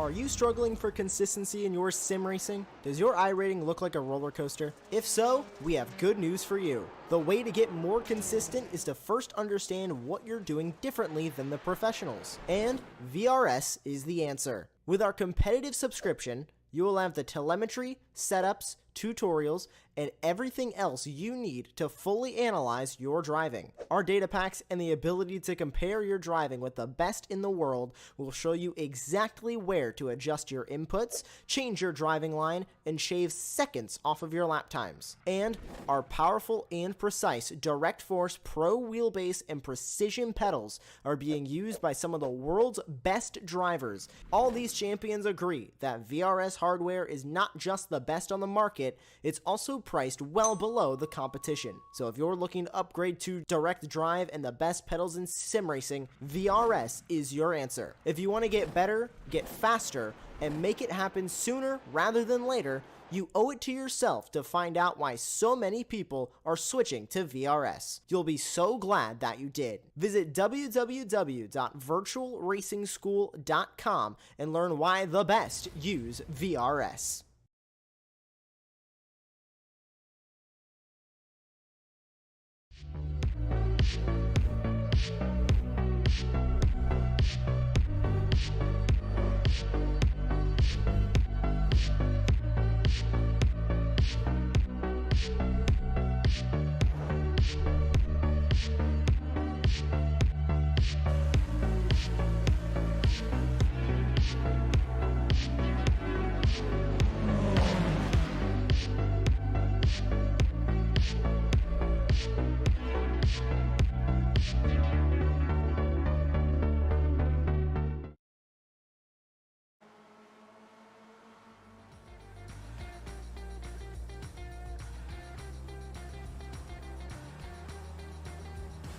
Are you struggling for consistency in your sim racing? Does your iRating look like a roller coaster? If so, we have good news for you. The way to get more consistent is to first understand what you're doing differently than the professionals. And VRS is the answer. With our competitive subscription, you will have the telemetry, setups, tutorials, and everything else you need to fully analyze your driving. Our data packs and the ability to compare your driving with the best in the world will show you exactly where to adjust your inputs, change your driving line, and shave seconds off of your lap times. And our powerful and precise Direct Force Pro wheelbase and precision pedals are being used by some of the world's best drivers. All these champions agree that VRS hardware is not just the best on the market, it's also priced well below the competition. So if you're looking to upgrade to direct drive and the best pedals in sim racing, VRS is your answer. If you want to get better, get faster, and make it happen sooner rather than later, you owe it to yourself to find out why so many people are switching to VRS. You'll be so glad that you did. Visit www.virtualracingschool.com and learn why the best use VRS.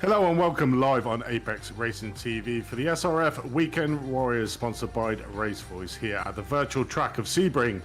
Hello and welcome live on Apex Racing TV for the SRF Weekend Warriors, sponsored by RaceVoice, here at the virtual track of Sebring.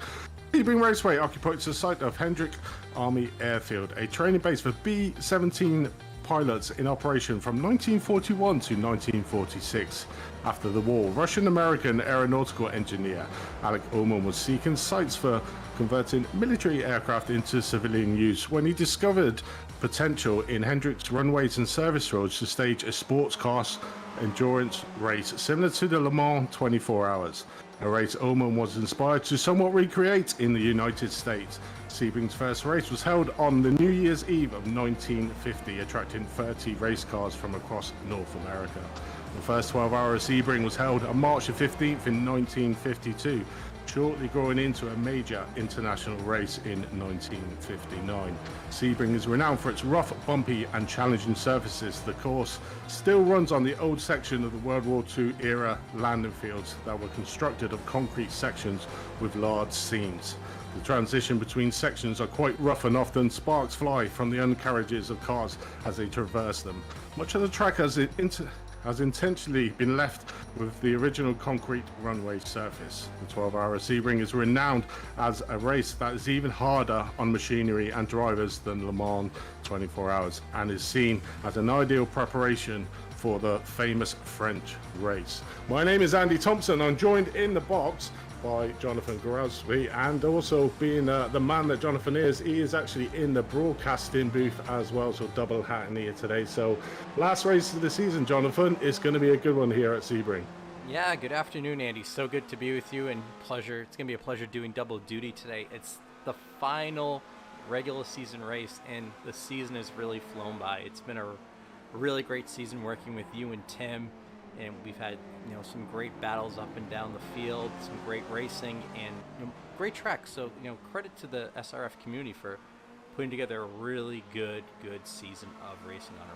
Sebring Raceway occupies the site of Hendrick Army Airfield, a training base for B-17 pilots in operation from 1941 to 1946. After the war, Russian-American aeronautical engineer Alec Ullman was seeking sites for converting military aircraft into civilian use when he discovered potential in Hendrick's runways and service roads to stage a sports car endurance race similar to the Le Mans 24 Hours, a race Ullman was inspired to somewhat recreate in the United States. Sebring's first race was held on the New Year's Eve of 1950, attracting 30 race cars from across North America. The first 12-hour of Sebring was held on March the 15th in 1952, shortly growing into a major international race in 1959. Sebring is renowned for its rough, bumpy and challenging surfaces. The course still runs on the old section of the World War II era landing fields that were constructed of concrete sections with large seams. The transition between sections are quite rough and often sparks fly from the undercarriages of cars as they traverse them. Much of the track has intentionally been left with the original concrete runway surface. The 12-hour Sebring is renowned as a race that is even harder on machinery and drivers than Le Mans 24 Hours, and is seen as an ideal preparation for the famous French race. My name is Andy Thompson. I'm joined in the box by Jonathan Gorowski, and also being the man that Jonathan is, he is actually in the broadcasting booth as well, so double hatting here today. So last race of the season, Jonathan, is going to be a good one here at Sebring. Yeah, good afternoon, Andy. So good to be with you, and pleasure. It's going to be a pleasure doing double duty today. It's the final regular season race, and the season has really flown by. It's been a really great season working with you and Tim, and we've had some great battles up and down the field, some great racing, and great tracks. So credit to the SRF community for putting together a really good season of racing on a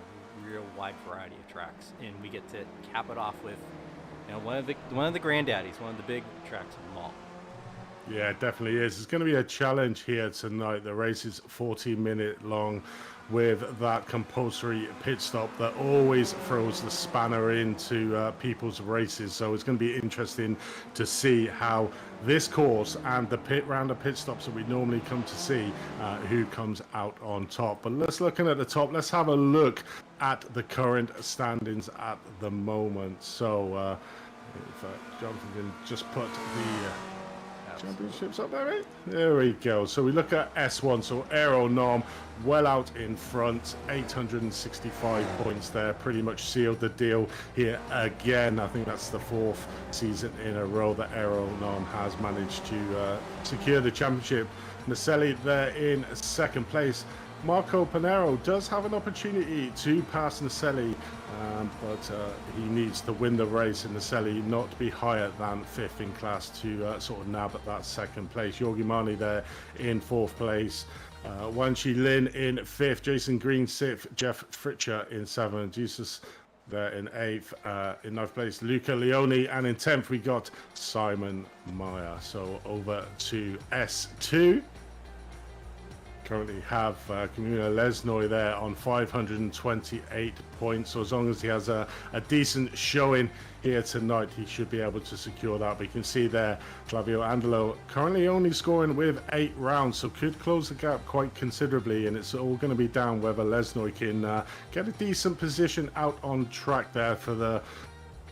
real wide variety of tracks, and we get to cap it off with one of the granddaddies, one of the big tracks of them all. Yeah, it definitely is. It's going to be a challenge here tonight. The race is 40-minute long, with that compulsory pit stop that always throws the spanner into people's races. So it's going to be interesting to see how this course and the pit stops that we normally come to see, who comes out on top. But looking at the top, let's have a look at the current standings at the moment. So In fact, Jonathan can just put the championships up there, mate. There we go. So we look at S1. So Aero Norm well out in front, 865 points there. Pretty much sealed the deal here again. I think that's the 4th season in a row that Aero Norm has managed to secure the championship. Naselli there in 2nd place. Marco Panero does have an opportunity to pass Naselli, but he needs to win the race, and Naselli not be higher than 5th in class to sort of nab at that 2nd place. Jorgi Mani there in 4th place. Wan Chi Lin in 5th, Jason Green 6th, Jeff Fritcher in 7th, Jesus there in 8th, in 9th place Luca Leone, and in 10th we got Simon Meyer. So over to S2. Currently have Camilo Lesnoy there on 528 points. So as long as he has a decent showing here tonight, he should be able to secure that. But you can see there, Flavio Andelo currently only scoring with 8 rounds, so could close the gap quite considerably. And it's all going to be down whether Lesnoy can get a decent position out on track there for the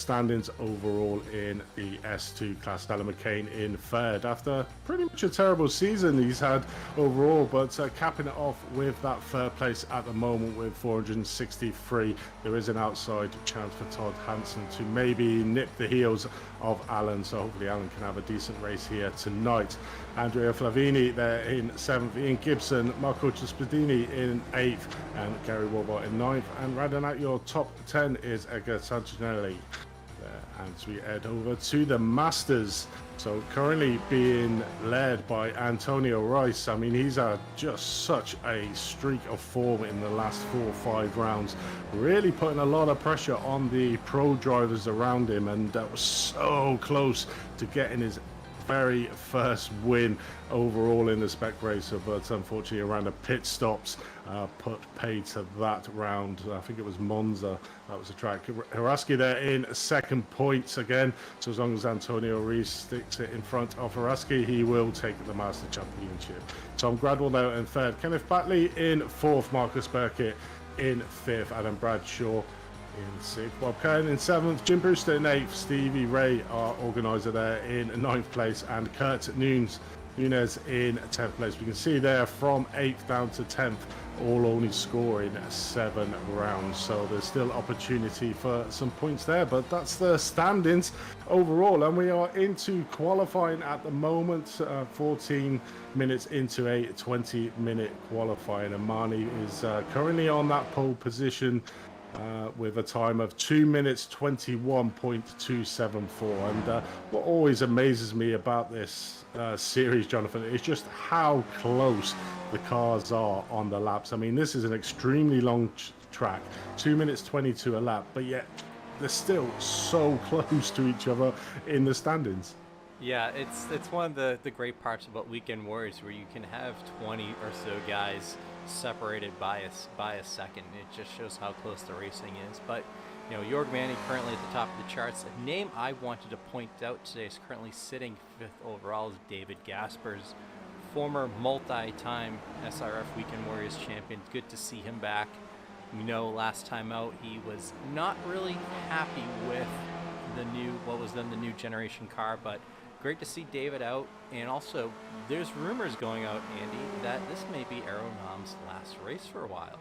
standings overall in the S2 class. Alan McCain in 3rd after pretty much a terrible season he's had overall, but capping it off with that 3rd place at the moment with 463. There is an outside chance for Todd Hansen to maybe nip the heels of Alan, so hopefully Alan can have a decent race here tonight. Andrea Flavini there in 7th, Ian Gibson, Marco Cespadini in 8th, and Gary Warbot in 9th, and rounding out your top 10 is Edgar Santinelli. As we head over to the Masters, so currently being led by Antonio Rice. I mean, he's had just such a streak of form in the last 4 or 5 rounds, really putting a lot of pressure on the pro drivers around him, and that was so close to getting his very first win overall in the spec racer, but unfortunately around the pit stops put paid to that round. I think it was Monza, that was the track. Haraski there in 2nd points again, so as long as Antonio Rees sticks it in front of Haraski, he will take the Master Championship. Tom Gradwell there in 3rd, Kenneth Batley in 4th, Marcus Burkett in 5th, Adam Bradshaw in 6th, Bob Kern in 7th, Jim Brewster in 8th, Stevie Ray, our organiser there, in 9th place, and Kurt Nunez in 10th place. We can see there from 8th down to 10th, all only scoring 7 rounds, so there's still opportunity for some points there, but that's the standings overall, and we are into qualifying at the moment, 14 minutes into a 20-minute qualifying, and Mani is currently on that pole position with a time of 2 minutes 21.274. And what always amazes me about this series, Jonathan, is just how close the cars are on the laps. I mean, this is an extremely long track, 2 minutes 22 a lap, but yet they're still so close to each other in the standings. Yeah, it's one of the great parts about Weekend Warriors, where you can have 20 or so guys separated by a second. It just shows how close the racing is. But you know, Jorg Manny currently at the top of the charts. A name I wanted to point out today is currently sitting 5th overall is David Gaspers, former multi-time SRF Weekend Warriors champion. Good to see him back. We know last time out he was not really happy with the new, what was then the new generation car, but great to see David out. And also, there's rumors going out, Andy, that this may be Aeronom's last race for a while.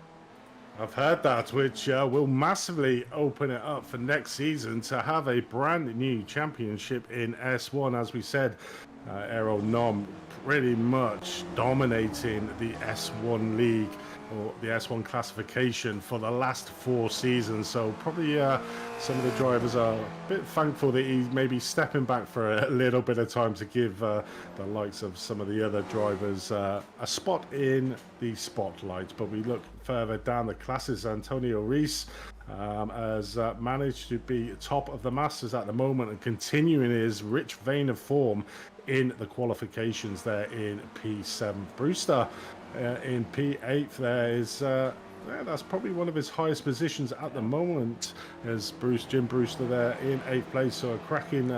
I've heard that, which will massively open it up for next season to have a brand new championship in S1. As we said, Aeronom pretty much dominating the S1 league, or the S1 classification, for the last 4 seasons. So probably some of the drivers are a bit thankful that he's maybe stepping back for a little bit of time to give the likes of some of the other drivers a spot in the spotlight. But we look further down the classes. Antonio Rees has managed to be top of the Masters at the moment and continuing his rich vein of form in the qualifications there in P7. Brewster in P8 there is that's probably one of his highest positions at the moment, as Jim Brewster there in 8th place, so a cracking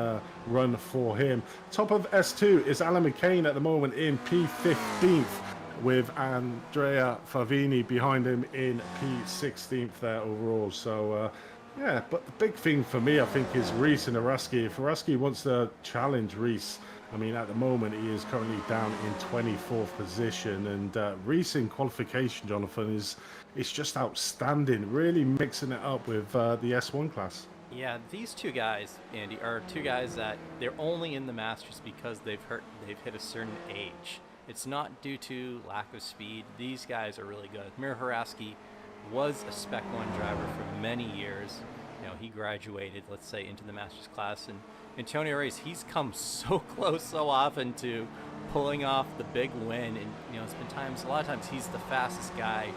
run for him. Top of S2 is Alan McCain at the moment in P15th, with Andrea Favini behind him in P16th there overall. So Yeah, but the big thing for me, I think, is Reese and Araski. If Araski wants to challenge Reese, I mean, at the moment, he is currently down in 24th position. And Reese in qualification, Jonathan, is just outstanding, really mixing it up with the S1 class. Yeah, these two guys, Andy, are two guys that they're only in the Masters because they've hit a certain age. It's not due to lack of speed. These guys are really good. Mir Haraski was a Spec 1 driver for many years. You know, he graduated, let's say, into the Masters class. And Antonio Reyes, he's come so close so often to pulling off the big win. And, you know, it's been a lot of times he's the fastest guy,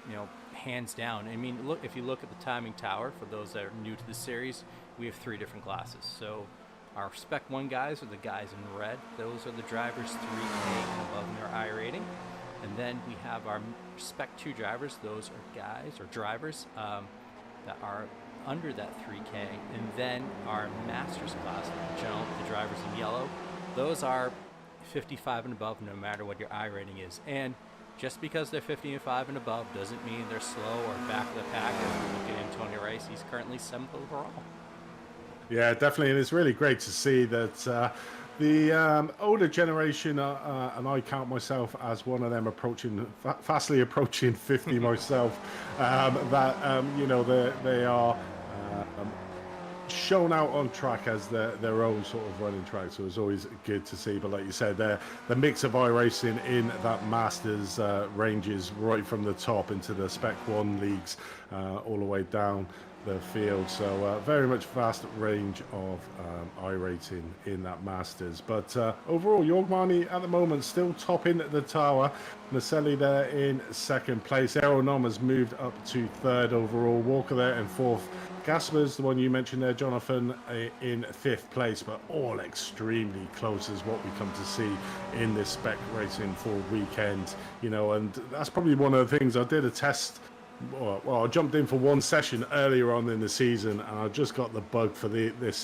you know, hands down. I mean, look, if you look at the timing tower, for those that are new to the series, we have 3 different classes. So our Spec 1 guys are the guys in red. Those are the drivers 3K and above in their I rating. And then we have our Spec 2 drivers. Those are guys or drivers that are under that 3K. And then our Masters class, the drivers in yellow, those are 55 and above no matter what your I rating is. And just because they're 55 and above doesn't mean they're slow or back of the pack. As we look at Antonio Reyes, he's currently 7th overall. Yeah, definitely, and it's really great to see that the older generation, and I count myself as one of them, fastly approaching 50 myself, that you know, they are shown out on track as their own sort of running track, so it's always good to see. But like you said, the mix of iRacing in that Masters ranges right from the top into the Spec 1 leagues, all the way down the field. So very much vast range of iRating in that Masters. But overall, Yorgmani at the moment still topping the tower. Naselli there in 2nd place. Aeronom has moved up to 3rd overall. Walker there in 4th. Gasper's the one you mentioned there, Jonathan, in 5th place, but all extremely close is what we come to see in this spec racing for weekend. You know, and that's probably one of the things. I did a test. Well, I jumped in for one session earlier on in the season, and I just got the bug for this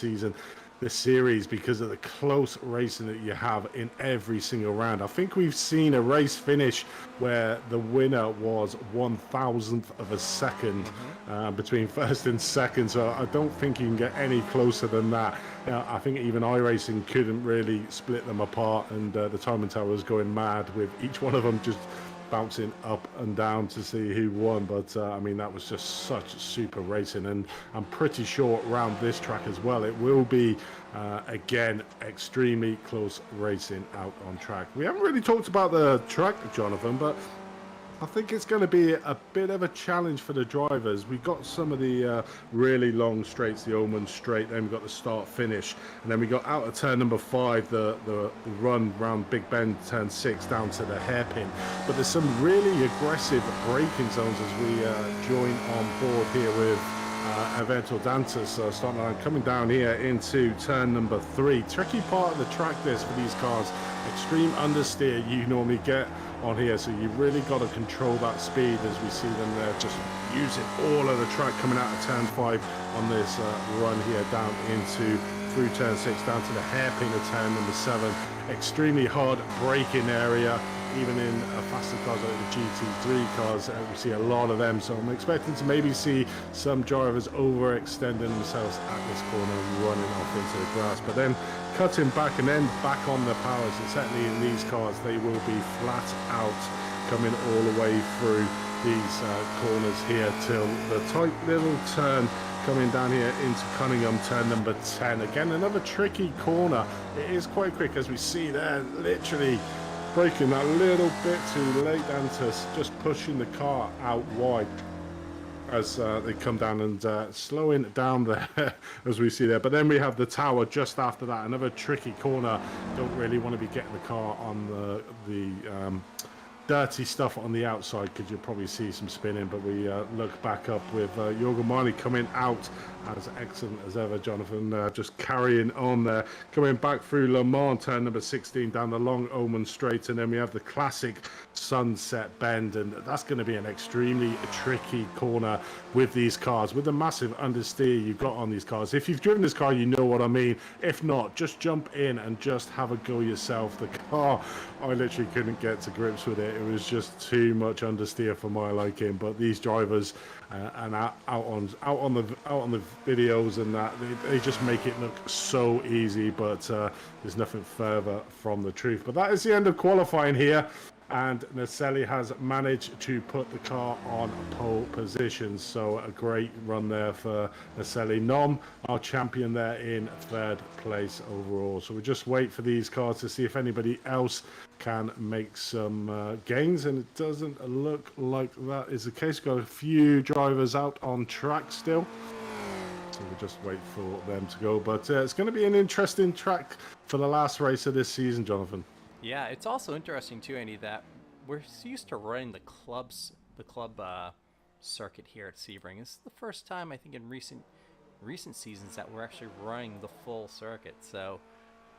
series, because of the close racing that you have in every single round. I think we've seen a race finish where the winner was 1,000th of a second between 1st and 2nd, so I don't think you can get any closer than that. I think even iRacing couldn't really split them apart, and the timing tower was going mad with each one of them just bouncing up and down to see who won. But I mean, that was just such super racing, and I'm pretty sure around this track as well it will be again extremely close racing out on track. We haven't really talked about the track, Jonathan, but I think it's going to be a bit of a challenge for the drivers. We've got some of the really long straights, the Oman straight, then we've got the start finish, and then we got out of turn number 5, the run round Big Bend, turn 6 down to the hairpin. But there's some really aggressive braking zones as we join on board here with Evento Dantas starting line, coming down here into turn number 3. Tricky part of the track this for these cars. Extreme understeer you normally get on here, so you've really got to control that speed as we see them there just using all of the track coming out of turn 5 on this run here down into through turn 6 down to the hairpin of turn number 7. Extremely hard braking area, even in faster cars like the GT3 cars. We see a lot of them, so I'm expecting to maybe see some drivers overextending themselves at this corner and running off into the grass, but then cutting back and then back on the powers. And certainly in these cars they will be flat out coming all the way through these corners here till the tight little turn coming down here into Cunningham, turn number 10. Again, another tricky corner. It is quite quick, as we see there, literally braking that little bit too late, and just pushing the car out wide as they come down and slowing down there as we see there. But then we have the tower just after that, another tricky corner. Don't really want to be getting the car on the dirty stuff on the outside, because you'll probably see some spinning. But we look back up with Jorgen Marley coming out as excellent as ever, Jonathan, just carrying on there, coming back through Le Mans, turn number 16 down the long Oman straight, and then we have the classic Sunset Bend, and that's going to be an extremely tricky corner with these cars, with the massive understeer you've got on these cars. If you've driven this car, you know what I mean. If not, just jump in and just have a go yourself. The car, I literally couldn't get to grips with it. It was just too much understeer for my liking. But these drivers and out on the videos and that, they just make it look so easy. But there's nothing further from the truth. But that is the end of qualifying here. And Naselli has managed to put the car on pole position. So a great run there for Naselli. Nom, our champion there in third place overall. So we just wait for these cars to see if anybody else can make some gains. And it doesn't look like that is the case. Got a few drivers out on track still. So we'll just wait for them to go. But it's going to be an interesting track for the last race of this season, Jonathan. Yeah, it's also interesting too, Andy, that we're used to running the club circuit here at Sebring. This is the first time I think in recent seasons that we're actually running the full circuit. So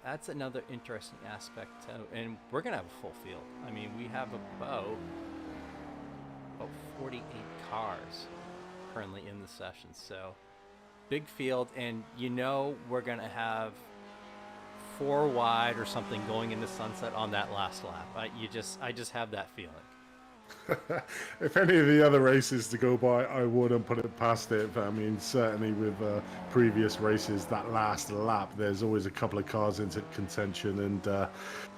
that's another interesting aspect too. And we're gonna have a full field. I mean, we have about 48 cars currently in the session. So big field, and we're gonna have 4 wide or something going into sunset on that last lap. I just have that feeling. If any of the other races to go by, I wouldn't put it past it. But I mean, certainly with previous races, that last lap, there's always a couple of cars into contention. And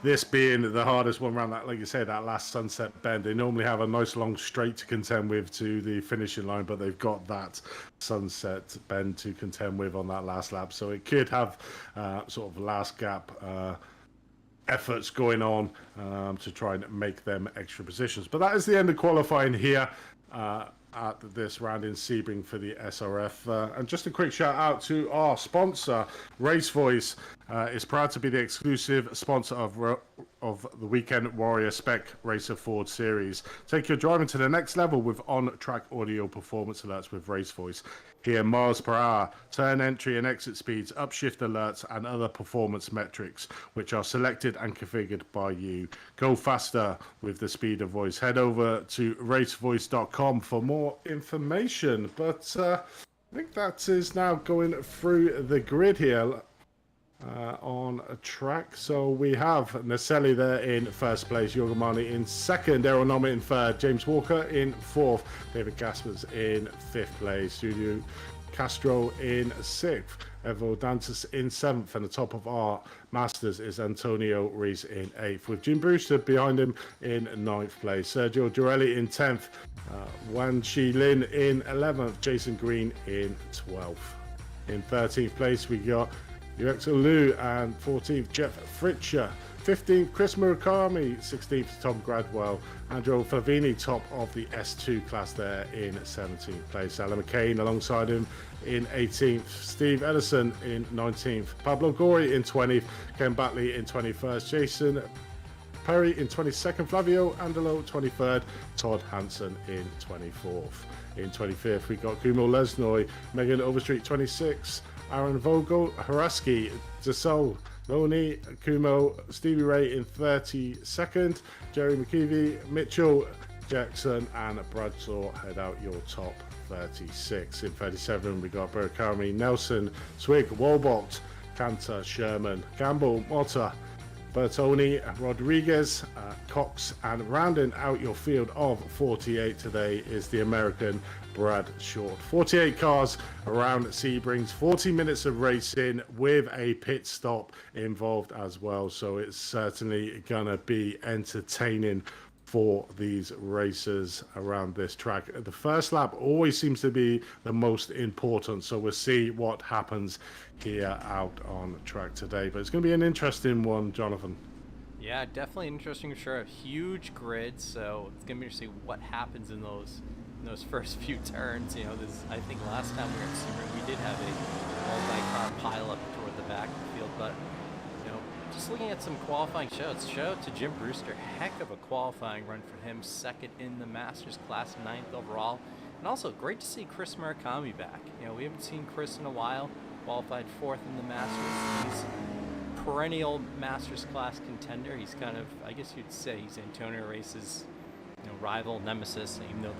this being the hardest one around that, like you said, that last sunset bend, they normally have a nice long straight to contend with to the finishing line, but they've got that sunset bend to contend with on that last lap. So it could have sort of last gap efforts going on to try and make them extra positions. But that is the end of qualifying here at this round in Sebring for the SRF. And just a quick shout out to our sponsor, RaceVoice. Is proud to be the exclusive sponsor of the Weekend Warrior Spec Racer Ford Series. Take your driving to the next level with on-track audio performance alerts with RaceVoice. Hear miles per hour, turn entry and exit speeds, upshift alerts, and other performance metrics, which are selected and configured by you. Go faster with the speed of voice. Head over to racevoice.com for more information. But I think that is now going through the grid here. On a track, so we have Naselli there in first place, Yogamani in second, Aeronoma in third, James Walker in fourth, David Gaspers in fifth place, Studio Castro in sixth, Evo Dantas in seventh, and the top of our Masters is Antonio Rees in eighth, with Jim Brewster behind him in ninth place, Sergio Durelli in 10th, Wan Shi Lin in 11th, Jason Green in 12th. In 13th place we got UX Lu, and 14th Jeff Fritcher, 15th Chris Murakami, 16th Tom Gradwell, Andrew Favini top of the S2 class there in 17th place, Alan McCain alongside him in 18th, Steve Edison in 19th, Pablo Gori in 20th, Ken Batley in 21st, Jason Perry in 22nd, Flavio Andelo 23rd, Todd Hansen in 24th. In 25th we got Kumo Lesnoy, Megan Overstreet 26th, Aaron Vogel, Haraski, Dassault, Loni, Kumo, Stevie Ray in 32nd, Jerry McKeevy, Mitchell, Jackson, and Bradshaw head out your top 36. In 37, we got Burakami, Nelson, Swig, Walbot, Cantor, Sherman, Campbell, Motta, Bertoni, Rodriguez, Cox, and rounding out your field of 48 today is the American Brad Short. 48 cars around Sebrings, 40 minutes of racing with a pit stop involved as well. So it's certainly going to be entertaining for these racers around this track. The first lap always seems to be the most important, so we'll see what happens here out on track today. But it's going to be an interesting one, Jonathan. Yeah, definitely interesting for sure. A huge grid, so it's going to be interesting what happens in those first few turns. I think last time we were at Sebring, we did have a multi-car pileup toward the back of the field, but just looking at some qualifying shows. Shout out to Jim Brewster. Heck of a qualifying run for him. Second in the Masters class, 9th overall. And also great to see Chris Murakami back. We haven't seen Chris in a while. Qualified 4th in the Masters. He's perennial Masters class contender. He's kind of, I guess you'd say, he's Antonio Race's rival, nemesis, even though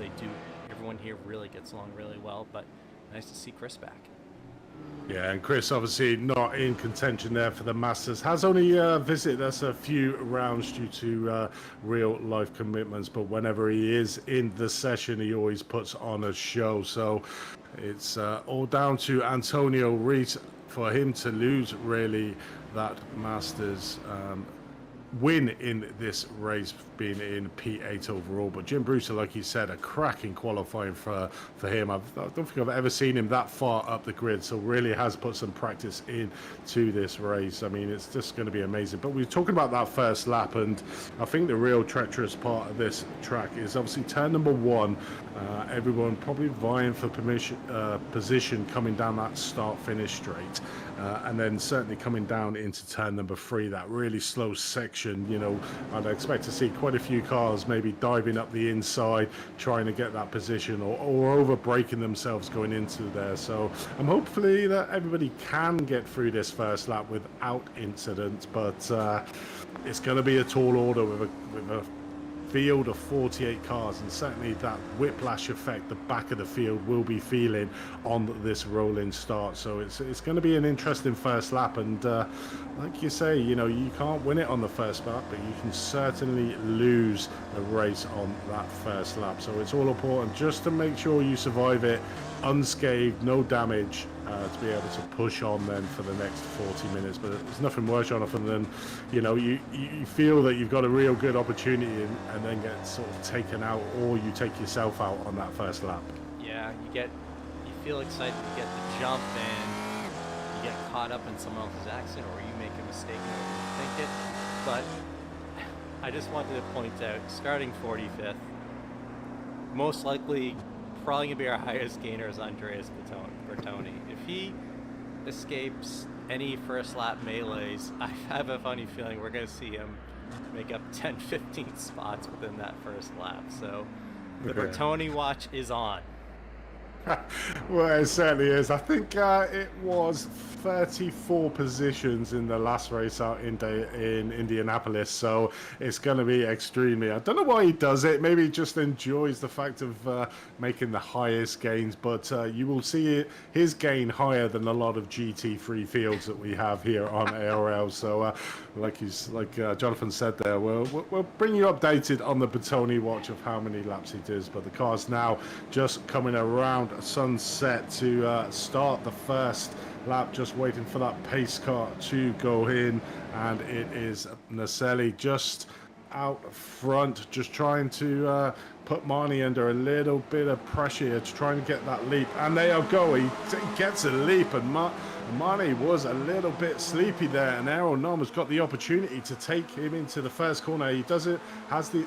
everyone here really gets along really well. But nice to see Chris back. Yeah, and Chris obviously not in contention there for the Masters. Has only visited us a few rounds due to real life commitments, but whenever he is in the session, he always puts on a show. So it's all down to Antonio Rees for him to lose really that Masters win in this race, being in P8 overall. But Jim Brewster, like you said, a cracking qualifying for him. I don't think I've ever seen him that far up the grid, so really has put some practice into this race. I mean, it's just going to be amazing. But we were talking about that first lap, and I think the real treacherous part of this track is obviously turn number 1. Everyone probably vying for position coming down that start-finish straight. And then certainly coming down into turn number 3, that really slow section, you know, I'd expect to see quite a few cars maybe diving up the inside, trying to get that position, or over braking themselves going into there. So I'm hopefully that everybody can get through this first lap without incident, but it's going to be a tall order with a field of 48 cars, and certainly that whiplash effect the back of the field will be feeling on this rolling start. So it's going to be an interesting first lap, and like you say, you know, you can't win it on the first lap, but you can certainly lose the race on that first lap. So it's all important just to make sure you survive it unscathed, no damage, to be able to push on then for the next 40 minutes. But there's nothing worse, Jonathan, than, you know, you feel that you've got a real good opportunity and then get sort of taken out, or you take yourself out on that first lap. Yeah, you feel excited to get the jump, and you get caught up in someone else's accident, or you make a mistake and overthink it. But I just wanted to point out, starting 45th, most likely probably going to be our highest gainer is Andreas Bertoni. If he escapes any first lap melees, I have a funny feeling we're going to see him make up 10, 15 spots within that first lap. So the Bertoni watch is on. Well, it certainly is. I think it was 34 positions in the last race out in Indianapolis, so it's going to be extremely. I don't know why he does it. Maybe he just enjoys the fact of making the highest gains, but you will see his gain higher than a lot of GT3 fields that we have here on ARL. So, like Jonathan said there, we'll bring you updated on the Bertoni watch of how many laps he does. But the car's now just coming around sunset to start the first lap, just waiting for that pace car to go in, and it is Naselli just out front, just trying to put Marnie under a little bit of pressure here to try and get that leap, and there you go, he gets a leap, and Marnie was a little bit sleepy there, and Errol Nom has got the opportunity to take him into the first corner. He does it, has the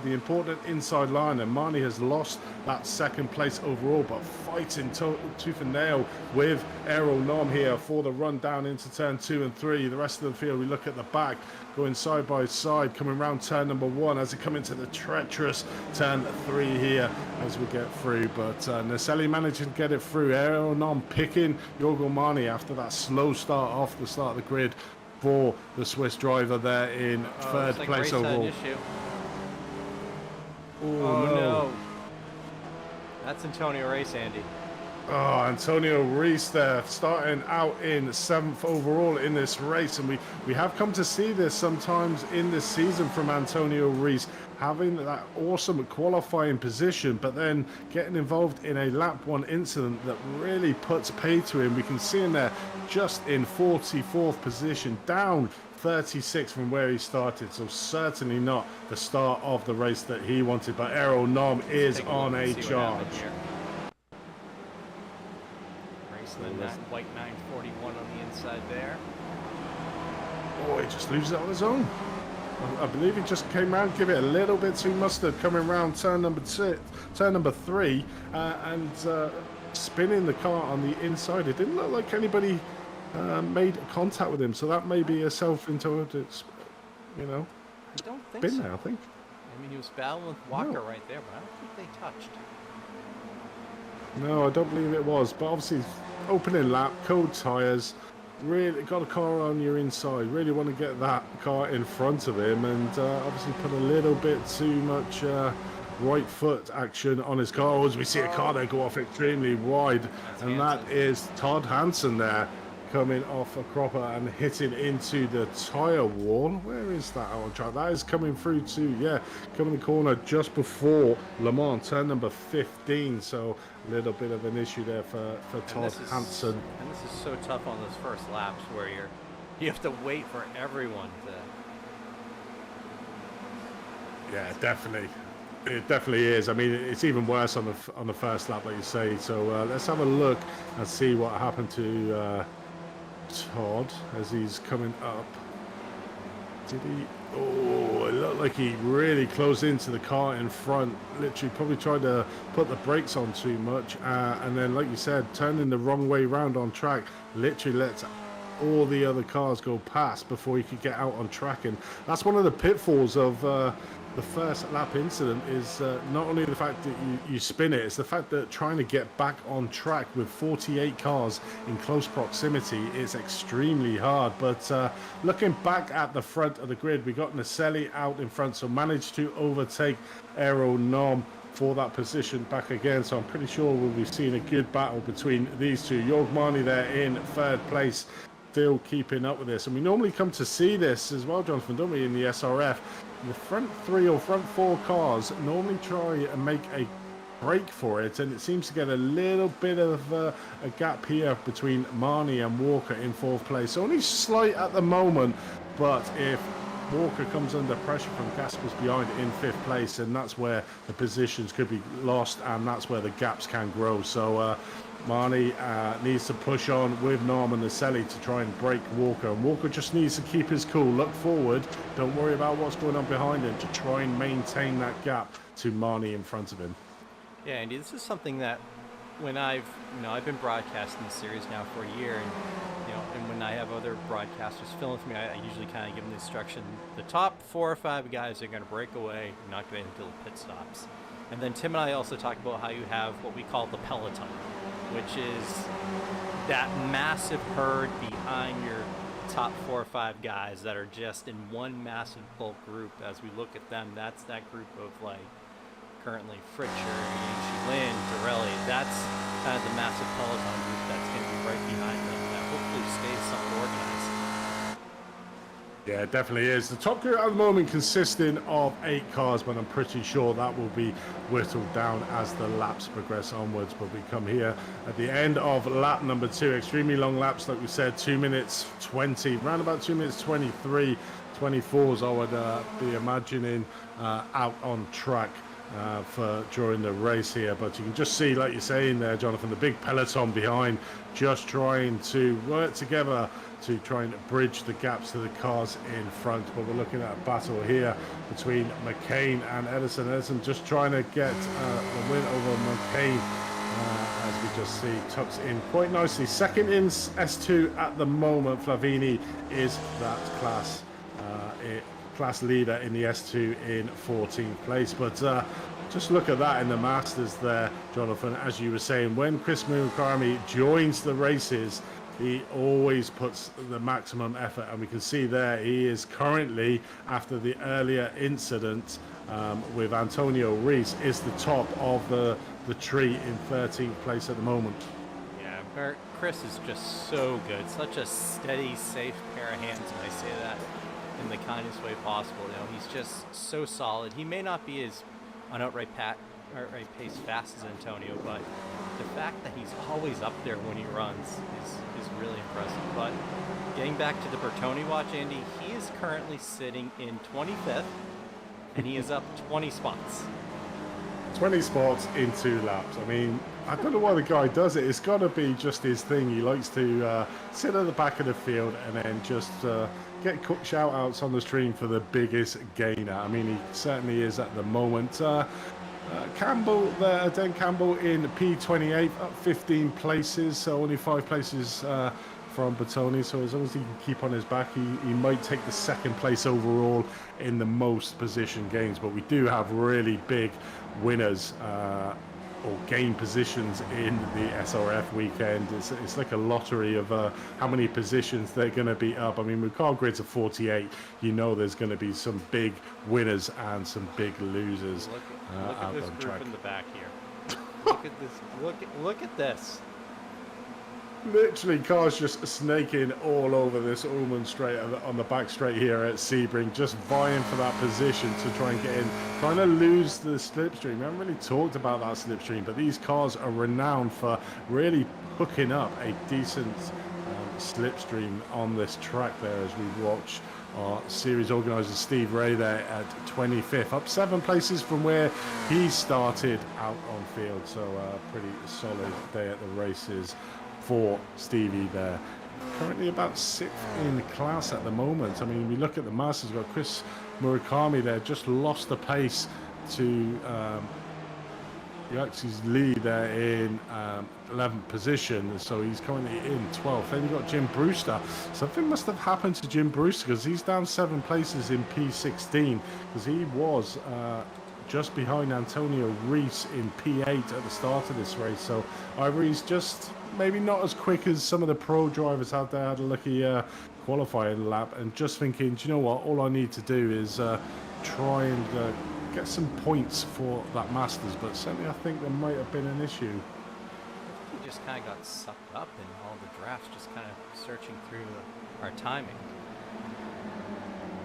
important inside line, and Marnie has lost that second place overall, but fighting tooth and nail with Errol Nom here for the run down into turn 2 and 3. The rest of the field, we look at the back, going side by side, coming around turn number 1 as they come into the treacherous turn 3 here as we get through. But Naselli managing to get it through. Errol Nom picking Jorgo Marnie after that slow start off the start of the grid for the Swiss driver there in third place overall. Oh no. That's Antonio Rees, Andy. Oh, Antonio Rees there, starting out in 7th overall in this race. And we have come to see this sometimes in this season from Antonio Rees, having that awesome qualifying position, but then getting involved in a lap 1 incident that really puts pay to him. We can see him there just in 44th position, down 36 from where he started, so certainly not the start of the race that he wanted. But Errol Nom is on a charge. Racing that white 941 on the inside there. Oh, he just leaves it on his own. I believe he just came around, give it a little bit too mustard, coming around turn number 3, and spinning the car on the inside. It didn't look like anybody made contact with him, so that may be a self-intuitive, you know. I don't think been so. there, I think. I mean, he was battling with Walker right there, but I don't think they touched. No, I don't believe it was. But obviously, opening lap, cold tyres, really got a car on your inside. Really want to get that car in front of him, and obviously put a little bit too much right foot action on his car. As we see a car there go off extremely wide, and that is Todd Hansen there coming off a cropper and hitting into the tyre wall. Where is that out on track? That is coming through to, yeah, coming the corner just before Le Mans, turn number 15. So a little bit of an issue there for Todd Hansen. And this is so tough on those first laps where you have to wait for everyone to... Yeah, definitely. It definitely is. I mean, it's even worse on the first lap, like you say. So let's have a look and see what happened to Todd as he's coming up. Did he? Oh, it looked like he really closed into the car in front. Literally, probably tried to put the brakes on too much, and then, like you said, turning the wrong way round on track. Literally lets all the other cars go past before he could get out on track, and that's one of the pitfalls of the first lap incident. Is not only the fact that you spin it, it's the fact that trying to get back on track with 48 cars in close proximity is extremely hard. But looking back at the front of the grid, we got Naselli out in front, so managed to overtake Aero Nom for that position back again. So I'm pretty sure we'll be seeing a good battle between these two. Jorg Marni there in third place, still keeping up with this. And we normally come to see this as well, Jonathan, don't we, in the SRF? The front three or front four cars normally try and make a break for it, and it seems to get a little bit of a gap here between Marni and Walker in fourth place. Only slight at the moment, but if Walker comes under pressure from Gaspers behind in fifth place, and that's where the positions could be lost, and that's where the gaps can grow. So Marni needs to push on with Norman Naselli to try and break Walker, and Walker just needs to keep his cool, look forward, don't worry about what's going on behind him, to try and maintain that gap to Marni in front of him. Yeah, Andy, this is something that when I've been broadcasting the series now for a year, and when I have other broadcasters filming with me, I usually kind of give them the instruction: the top 4 or 5 guys are going to break away, not going until the pit stops. And then Tim and I also talk about how you have what we call the peloton, which is that massive herd behind your top 4 or 5 guys that are just in one massive bulk group. As we look at them, that's that group of, like, currently Fritcher, Yancey Lin, Dorelli. That's kind of the massive peloton group that's going to be right behind them, that hopefully stays somewhat organized. Yeah, it definitely is. The top group at the moment consisting of 8 cars, but I'm pretty sure that will be whittled down as the laps progress onwards. But we come here at the end of lap number 2. Extremely long laps, like we said, 2 minutes 20, around about 2 minutes 23, 24s I would be imagining out on track for during the race here. But you can just see, like you're saying there, Jonathan, the big peloton behind, just trying to work together to try and bridge the gaps to the cars in front. But we're looking at a battle here between McCain and Edison. Edison just trying to get the win over McCain, as we just see tucks in quite nicely. Second in S2 at the moment. Flavini is that class leader in the S2 in 14th place. But just look at that in the Masters there, Jonathan. As you were saying, when Chris Murakami joins the races, he always puts the maximum effort, and we can see there he is currently, after the earlier incident with Antonio Rees, is the top of the tree in 13th place at the moment. Yeah, Chris is just so good. Such a steady, safe pair of hands, and I say that in the kindest way possible. He's just so solid. He may not be as on outright pace fast as Antonio, but the fact that he's always up there when he runs is really impressive. But getting back to the Bertoni watch, Andy, he is currently sitting in 25th, and he is up 20 spots. 20 spots in 2 laps. I mean, I don't know why the guy does it. It's got to be just his thing. He likes to sit at the back of the field and then just get shout outs on the stream for the biggest gainer. I mean, he certainly is at the moment. Campbell there, Dan Campbell in P28, up 15 places, so only 5 places from Bertoni. So as long as he can keep on his back, he might take the 2nd place overall in the most position gains. But we do have really big winners or gain positions in the SRF weekend. It's like a lottery of how many positions they're going to be up. I mean, with car grids of 48, you know there's going to be some big winners and some big losers. Look at out this on group track. in the back here. Look at this. Look at this. Literally, cars just snaking all over this Ullman straight on the back straight here at Sebring, just vying for that position to try and get in, trying to lose the slipstream. We haven't really talked about that slipstream, but these cars are renowned for really hooking up a decent slipstream on this track there as we watch our series organizer Steve Ray there at 25th, up 7 places from where he started out on field. So pretty solid day at the races for Stevie there. Currently about 6th in class at the moment. I mean, we look at the Masters, we've got Chris Murakami there, just lost the pace to Yaxi's lead there in 11th position, so he's currently in 12th. Then you've got Jim Brewster. Something must have happened to Jim Brewster because he's down 7 places in P16 because he was just behind Antonio Reese in P8 at the start of this race. So either he's just maybe not as quick as some of the pro drivers out there, had a lucky qualifying lap, and just thinking, do you know what, all I need to do is try and get some points for that Masters. But certainly I think there might have been an issue. We just kind of got sucked up in all the drafts, just kind of searching through our timing.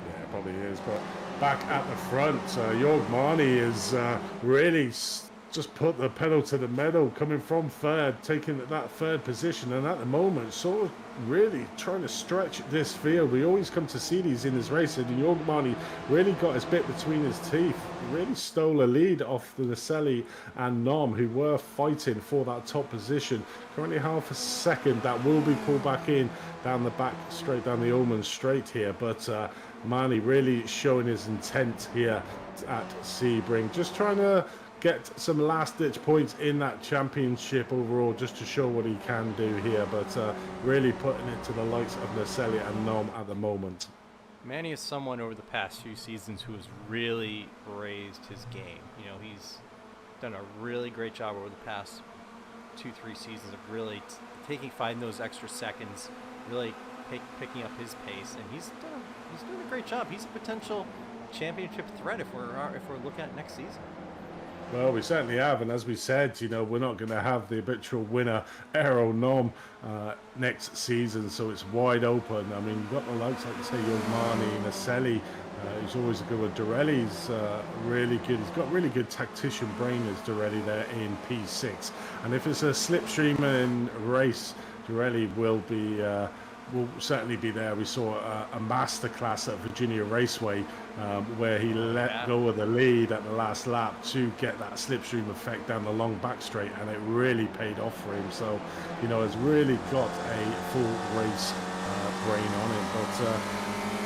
Yeah, it probably is. But back at the front, Jorg Marni is really just put the pedal to the metal, coming from third, taking that third position, and at the moment sort of really trying to stretch this field. We always come to see these in this race, and Jorg Marni really got his bit between his teeth, really stole a lead off the Naselli and Nom, who were fighting for that top position. Currently half a second, that will be pulled back in down the back, straight down the Ullman straight here, but Marni really showing his intent here at Sebring, just trying to get some last-ditch points in that championship overall, just to show what he can do here, but really putting it to the likes of Naselli and Nom at the moment. Manny is someone over the past few seasons who has really raised his game. You know, he's done a really great job over the past 2-3 seasons of really finding those extra seconds, really picking up his pace, and he's doing a great job. He's a potential championship threat if we're looking at next season. Well, we certainly have, and as we said, you know, we're not going to have the habitual winner, Aero Nom, next season, so it's wide open. I mean, you've got the likes, like you say, Jorg Marni, Naselli, he's always a good one. Dorelli's really good. He's got really good tactician brain as Dorelli there in P6. And if it's a slipstream in race, Dorelli will certainly be there. We saw a masterclass at Virginia Raceway where he let go of the lead at the last lap to get that slipstream effect down the long back straight, and it really paid off for him. So, you know, has really got a full race brain on it. But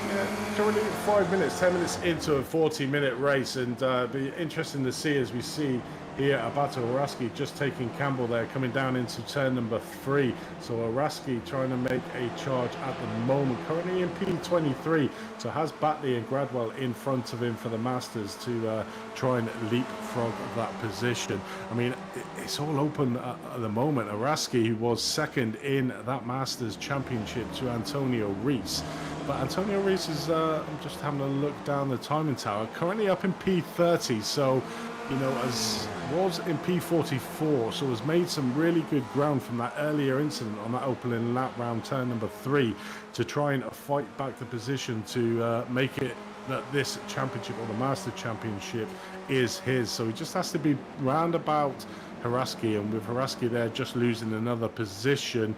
yeah, currently 5 minutes, 10 minutes into a 40-minute race, and be interesting to see as we see here Abato Araski just taking Campbell there, coming down into turn number 3. So Araski trying to make a charge at the moment, currently in P23, so has Batley and Gradwell in front of him for the Masters to try and leapfrog that position. I mean, it's all open at the moment. Araski, who was second in that Masters Championship to Antonio Reese, but Antonio Reese is, I'm just having a look down the timing tower, currently up in P30, so, you know, as was in P44, so has made some really good ground from that earlier incident on that opening lap round turn number 3 to try and fight back the position to make it that this championship, or the Master Championship, is his. So he just has to be round about Haraski, and with Haraski there just losing another position,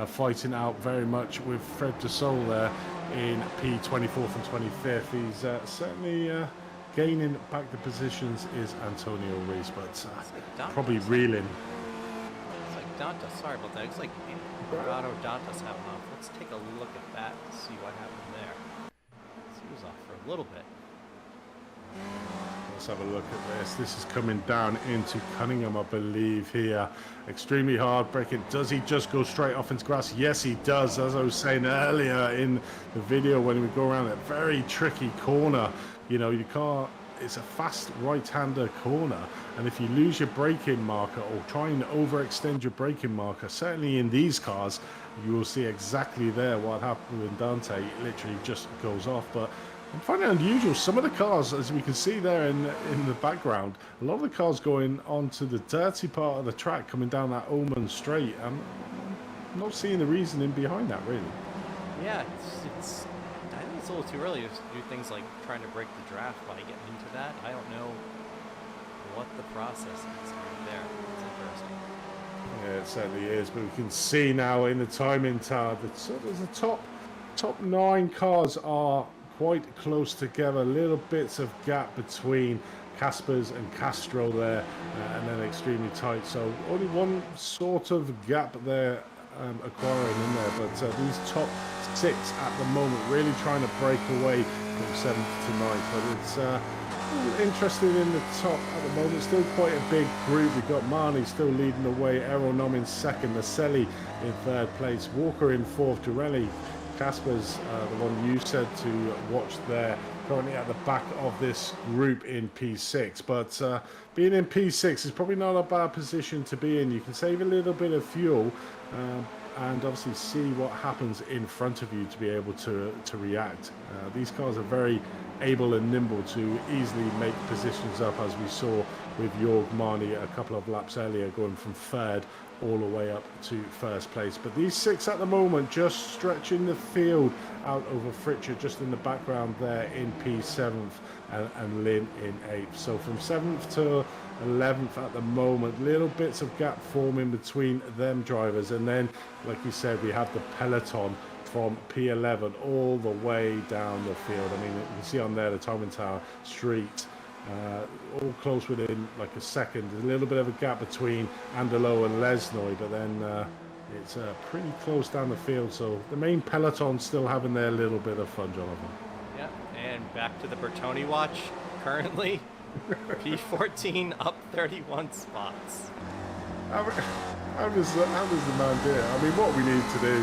fighting out very much with Fred de Sol there in P24th and 25th. He's certainly gaining back the positions is Antonio Reese, but probably reeling. It's like Dantas, sorry about that. It's like Corrado Dantas having off. Let's take a look at that and see what happened there. He was off for a little bit. Let's have a look at this. This is coming down into Cunningham, I believe, here. Extremely hard braking. Does he just go straight off into grass? Yes, he does. As I was saying earlier in the video, when we go around that very tricky corner, you know, you can't, it's a fast right-hander corner, and if you lose your braking marker or try and overextend your braking marker, certainly in these cars, you will see exactly there what happened with Dante. It literally just goes off. But I find it unusual. Some of the cars, as we can see there in the background, a lot of the cars going onto the dirty part of the track, coming down that Ullman straight. I'm not seeing the reasoning behind that, really. Yeah, it's I think it's a little too early to do things like trying to break the draft by getting into that. I don't know what the process is right there. It's interesting. Yeah, it certainly is. But we can see now in the timing tower that the top 9 cars are quite close together. Little bits of gap between Caspers and Castro there, and then extremely tight. So only one sort of gap there acquiring in there. But these top 6 at the moment really trying to break away from 7th to 9th. But it's interesting in the top at the moment. Still quite a big group. We've got Marnie still leading the way, Aeronom in 2nd, Naselli in 3rd place, Walker in 4th, Durelli, Casper's the one you said to watch there, currently at the back of this group in P6. But being in P6 is probably not a bad position to be in. You can save a little bit of fuel and obviously see what happens in front of you to be able to react. These cars are very able and nimble to easily make positions up, as we saw with Jorg Marnie a couple of laps earlier, going from 3rd all the way up to 1st place. But these 6 at the moment just stretching the field out over Fritcher just in the background there in P7th, and Lynn in 8th. So from 7th to 11th at the moment, little bits of gap forming between them drivers. And then, like you said, we have the peloton from P11 all the way down the field. I mean, you can see on there the timing tower street, all close within like a second. There's a little bit of a gap between Andelo and Lesnoy, but then it's pretty close down the field. So the main peloton still having their little bit of fun, Jonathan. Yeah, and back to the Bertoni watch. Currently, P14 up 31 spots. How does the man do it? I mean, what we need to do,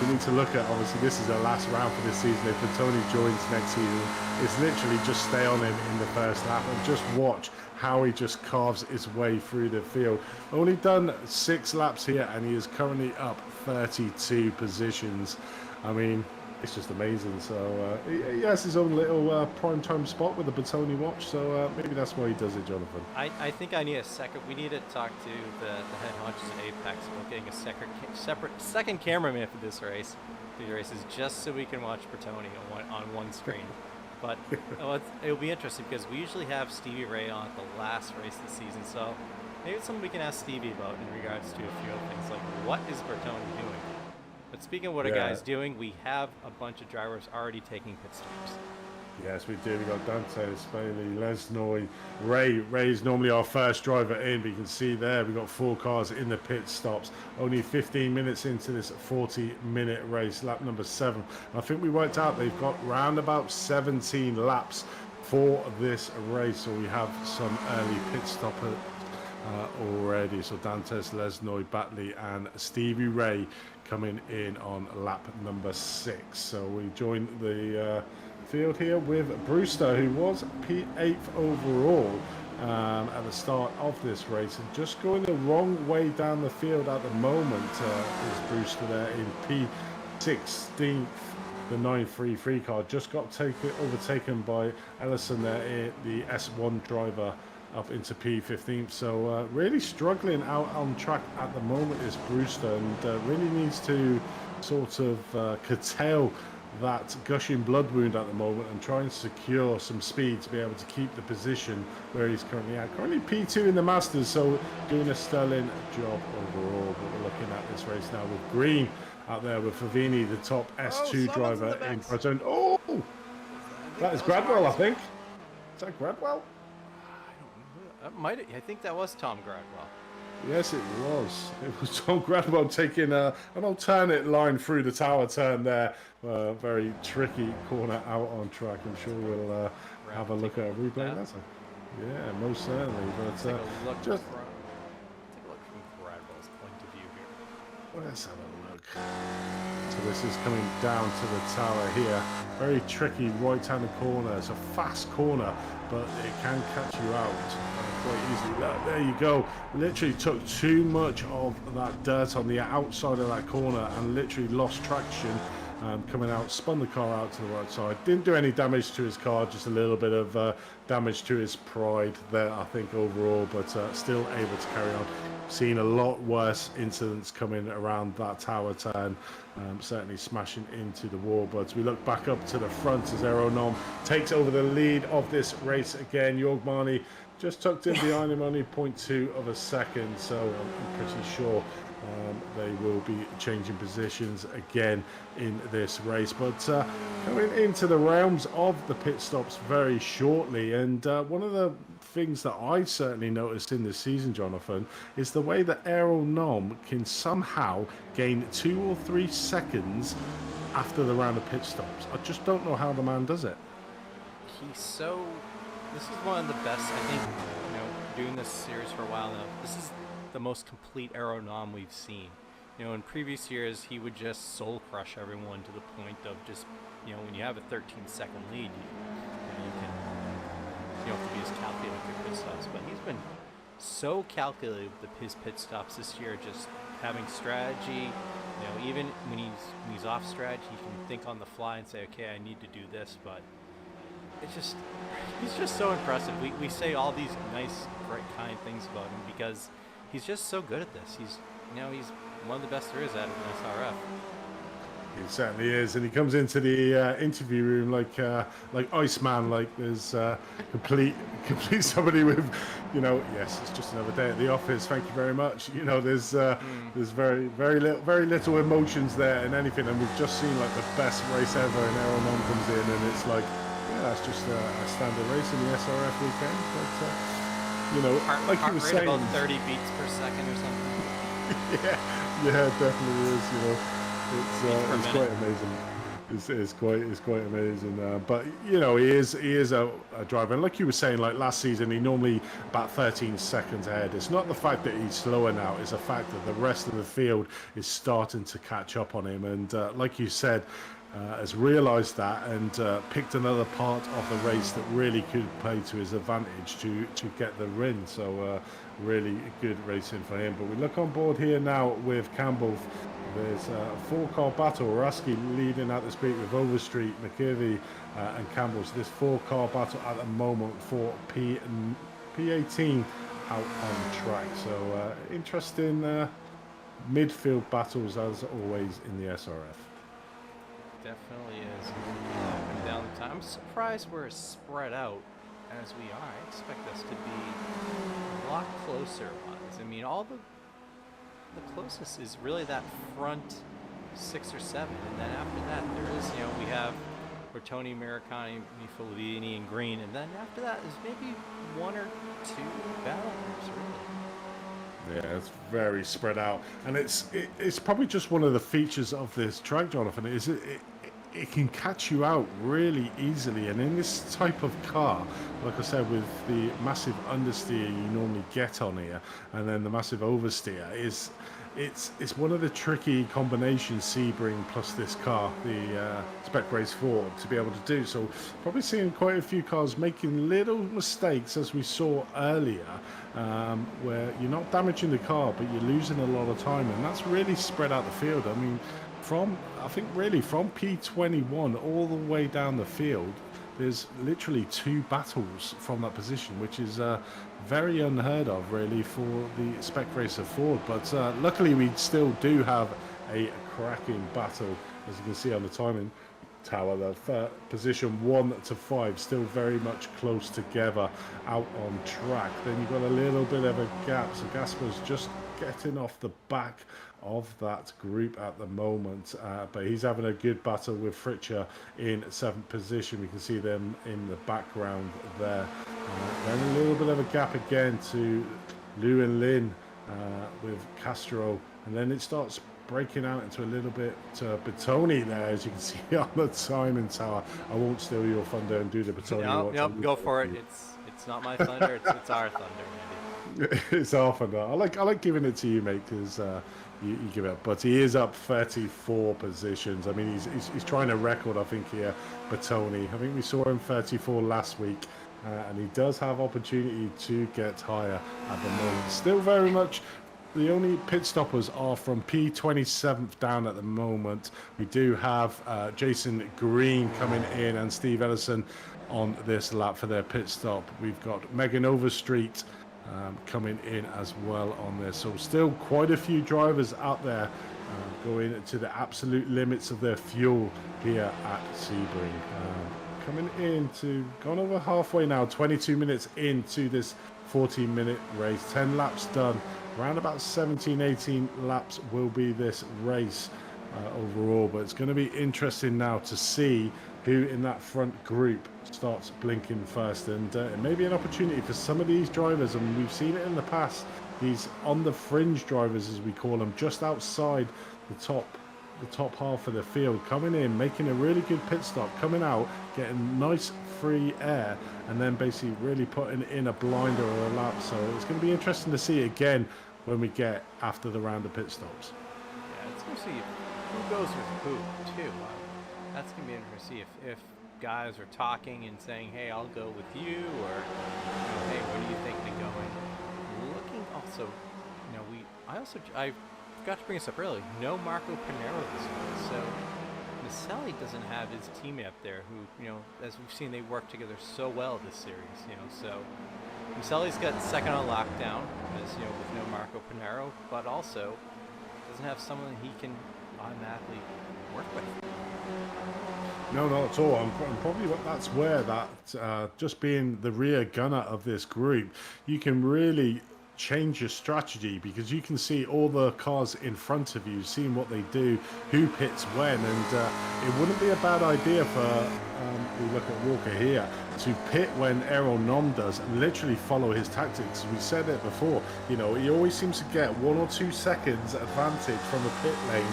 we need to look at, obviously, this is the last round for this season. If Bertoni joins next season, it's literally just stay on him in the first lap and just watch how he just carves his way through the field. Only done 6 laps here, and he is currently up 32 positions. I mean, it's just amazing. So he has his own little prime time spot with the Bertoni watch, so maybe that's why he does it, Jonathan. I think I need a second. We need to talk to the head honchos at Apex about getting a second cameraman for this race, these races, just so we can watch Bertoni on one screen. But it'll be interesting because we usually have Stevie Ray on the last race of the season, so maybe it's something we can ask Stevie about in regards to a few other things, like what is Bertoni doing? But speaking of what a guy's doing, we have a bunch of drivers already taking pit stops. Yes, we do. We've got Dante, Spaley, Lesnoy, Ray. Ray's normally our first driver in, but you can see there we've got 4 cars in the pit stops. Only 15 minutes into this 40-minute race, lap number 7. I think we worked out they've got round about 17 laps for this race, so we have some early pit stoppers already. So Dantes, Lesnoy, Batley and Stevie Ray coming in on lap number 6. So we join the field here with Brewster, who was P8 overall at the start of this race, and just going the wrong way down the field at the moment is Brewster there in P16th. The 933 car just got overtaken by Ellison there, the S1 driver, up into P15. So really struggling out on track at the moment is Brewster, and really needs to sort of curtail that gushing blood wound at the moment and try and secure some speed to be able to keep the position where he's currently at. Currently P2 in the Masters, so doing a sterling job overall. But we're looking at this race now with Green out there with Favini, the top S2 driver in front. Oh, that is Gradwell, I think. Is that Gradwell? I think that was Tom Gradwell. Yes, it was. It was Tom Gradwell taking an alternate line through the tower turn there. Very tricky corner out on track. I'm sure we'll have a look at a replay. Yeah, most certainly. But take a look from Gradwell's point of view here. Let's have a look. So this is coming down to the tower here. Very tricky right-handed corner. It's a fast corner, but it can catch you out quite easily. There you go. Literally took too much of that dirt on the outside of that corner and literally lost traction coming out, spun the car out to the right side. Didn't do any damage to his car, just a little bit of damage to his pride there, I think, overall, but still able to carry on. Seen a lot worse incidents coming around that tower turn, certainly smashing into the wall. But we look back up to the front as Aeronom takes over the lead of this race again. Jorgmani just tucked in behind him, only 0.2 of a second, so I'm pretty sure they will be changing positions again in this race. But coming into the realms of the pit stops very shortly, and one of the things that I certainly noticed in this season, Jonathan, is the way that Aeronom can somehow gain 2 or 3 seconds after the round of pit stops. I just don't know how the man does it. This is one of the best, I think, doing this series for a while now. This is the most complete Aeronom we've seen. In previous years, he would just soul crush everyone to the point of just, when you have a 13-second lead, you have to be as calculated with your pit stops. But he's been so calculated with his pit stops this year, just having strategy. Even when he's off strategy, he can think on the fly and say, okay, I need to do this. But he's just so impressive. We say all these nice, great, kind things about him because he's just so good at this. He's one of the best there is at it in SRF. He certainly is, and he comes into the interview room like Iceman, like there's complete somebody with, yes, it's just another day at the office. Thank you very much. There's very little emotions there in anything, and we've just seen like the best race ever, and Aeronom comes in, and it's like, yeah, that's just a standard race in the SRF weekend, but like you were saying, about 30 beats per second or something. yeah, it definitely is. It's quite amazing. It's quite amazing. But he is a driver, and like you were saying, like last season, he normally about 13 seconds ahead. It's not the fact that he's slower now; it's the fact that the rest of the field is starting to catch up on him. And like you said, has realised that and picked another part of the race that really could play to his advantage to get the win. So really good racing for him. But we look on board here now with Campbell. There's a 4-car battle. Raski leading out the street with Overstreet, McKirvey and Campbell. So this 4-car battle at the moment for P18 out on track. So interesting midfield battles as always in the SRF. Definitely is. Up and down the time. I'm surprised we're as spread out as we are. I expect us to be a lot closer. I mean, all the closest is really that front 6 or 7, and then after that there is, we have Bertoni, Miracani, Mifovini, and Green, and then after that is maybe 1 or 2 battlers, really. Yeah, it's very spread out, and it's probably just one of the features of this track, Jonathan. Is it can catch you out really easily, and in this type of car, like I said, with the massive understeer you normally get on here, and then the massive oversteer, it's one of the tricky combinations Sebring plus this car, the Spec Race 4, to be able to do. So probably seeing quite a few cars making little mistakes, as we saw earlier, where you're not damaging the car, but you're losing a lot of time, and that's really spread out the field. I mean, from P21 all the way down the field, there's literally 2 battles from that position, which is very unheard of, really, for the Spec Racer Ford. But luckily, we still do have a cracking battle, as you can see on the timing tower. The position 1 to 5 still very much close together out on track. Then you've got a little bit of a gap, so Gasper's just getting off the back of that group at the moment, but he's having a good battle with Fritcher in 7th position. We can see them in the background there. Then a little bit of a gap again to Liu and Lin with Castro, and then it starts breaking out into a little bit Bertoni there, as you can see on the timing tower. I won't steal your thunder and do the Bertoni. Nope, go for it. It's not my thunder, it's our thunder, Andy. It's our thunder. I like giving it to you, mate, because you give it up. But he is up 34 positions. I mean, he's trying a record, I think, here, Bertoni. I think we saw him 34 last week, and he does have opportunity to get higher at the moment. Still very much the only pit stoppers are from P27th down at the moment. We do have Jason Green coming in and Steve Ellison on this lap for their pit stop. We've got Megan Overstreet coming in as well on this. So still quite a few drivers out there going to the absolute limits of their fuel here at Sebring. Coming into, gone over halfway now, 22 minutes into this 14-minute race, 10 laps done. Around about 17, 18 laps will be this race overall, but it's going to be interesting now to see who in that front group starts blinking first, and it may be an opportunity for some of these drivers, and we've seen it in the past, these on the fringe drivers as we call them, just outside the top half of the field, coming in, making a really good pit stop, coming out, getting nice free air, and then basically really putting in a blinder or a lap. So it's going to be interesting to see again when we get after the round of pit stops. Yeah, it's going to see who goes with who, too. That's going to be interesting to see if guys are talking and saying, hey, I'll go with you, or, hey, what do you think of going? Looking also, I forgot to bring this up earlier, no Marco Pinero this week, so Maselli doesn't have his teammate up there who, as we've seen, they work together so well this series, so Maselli's got second on lockdown, as, with no Marco Pinero, but also doesn't have someone he can automatically work with. No, not at all. And probably that's where that, just being the rear gunner of this group, you can really change your strategy, because you can see all the cars in front of you, seeing what they do, who pits when, and it wouldn't be a bad idea for, we look at Walker here, to pit when Errol Nom does and literally follow his tactics. We said it before, he always seems to get 1 or 2 seconds advantage from the pit lane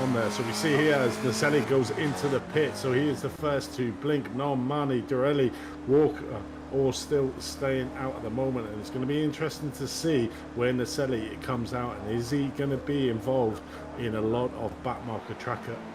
on there. So we see here as Naselli goes into the pit, so he is the first to blink. Nom, Mani, Durelli, Walker all still staying out at the moment, and it's going to be interesting to see where Naselli comes out, and is he going to be involved in a lot of backmarker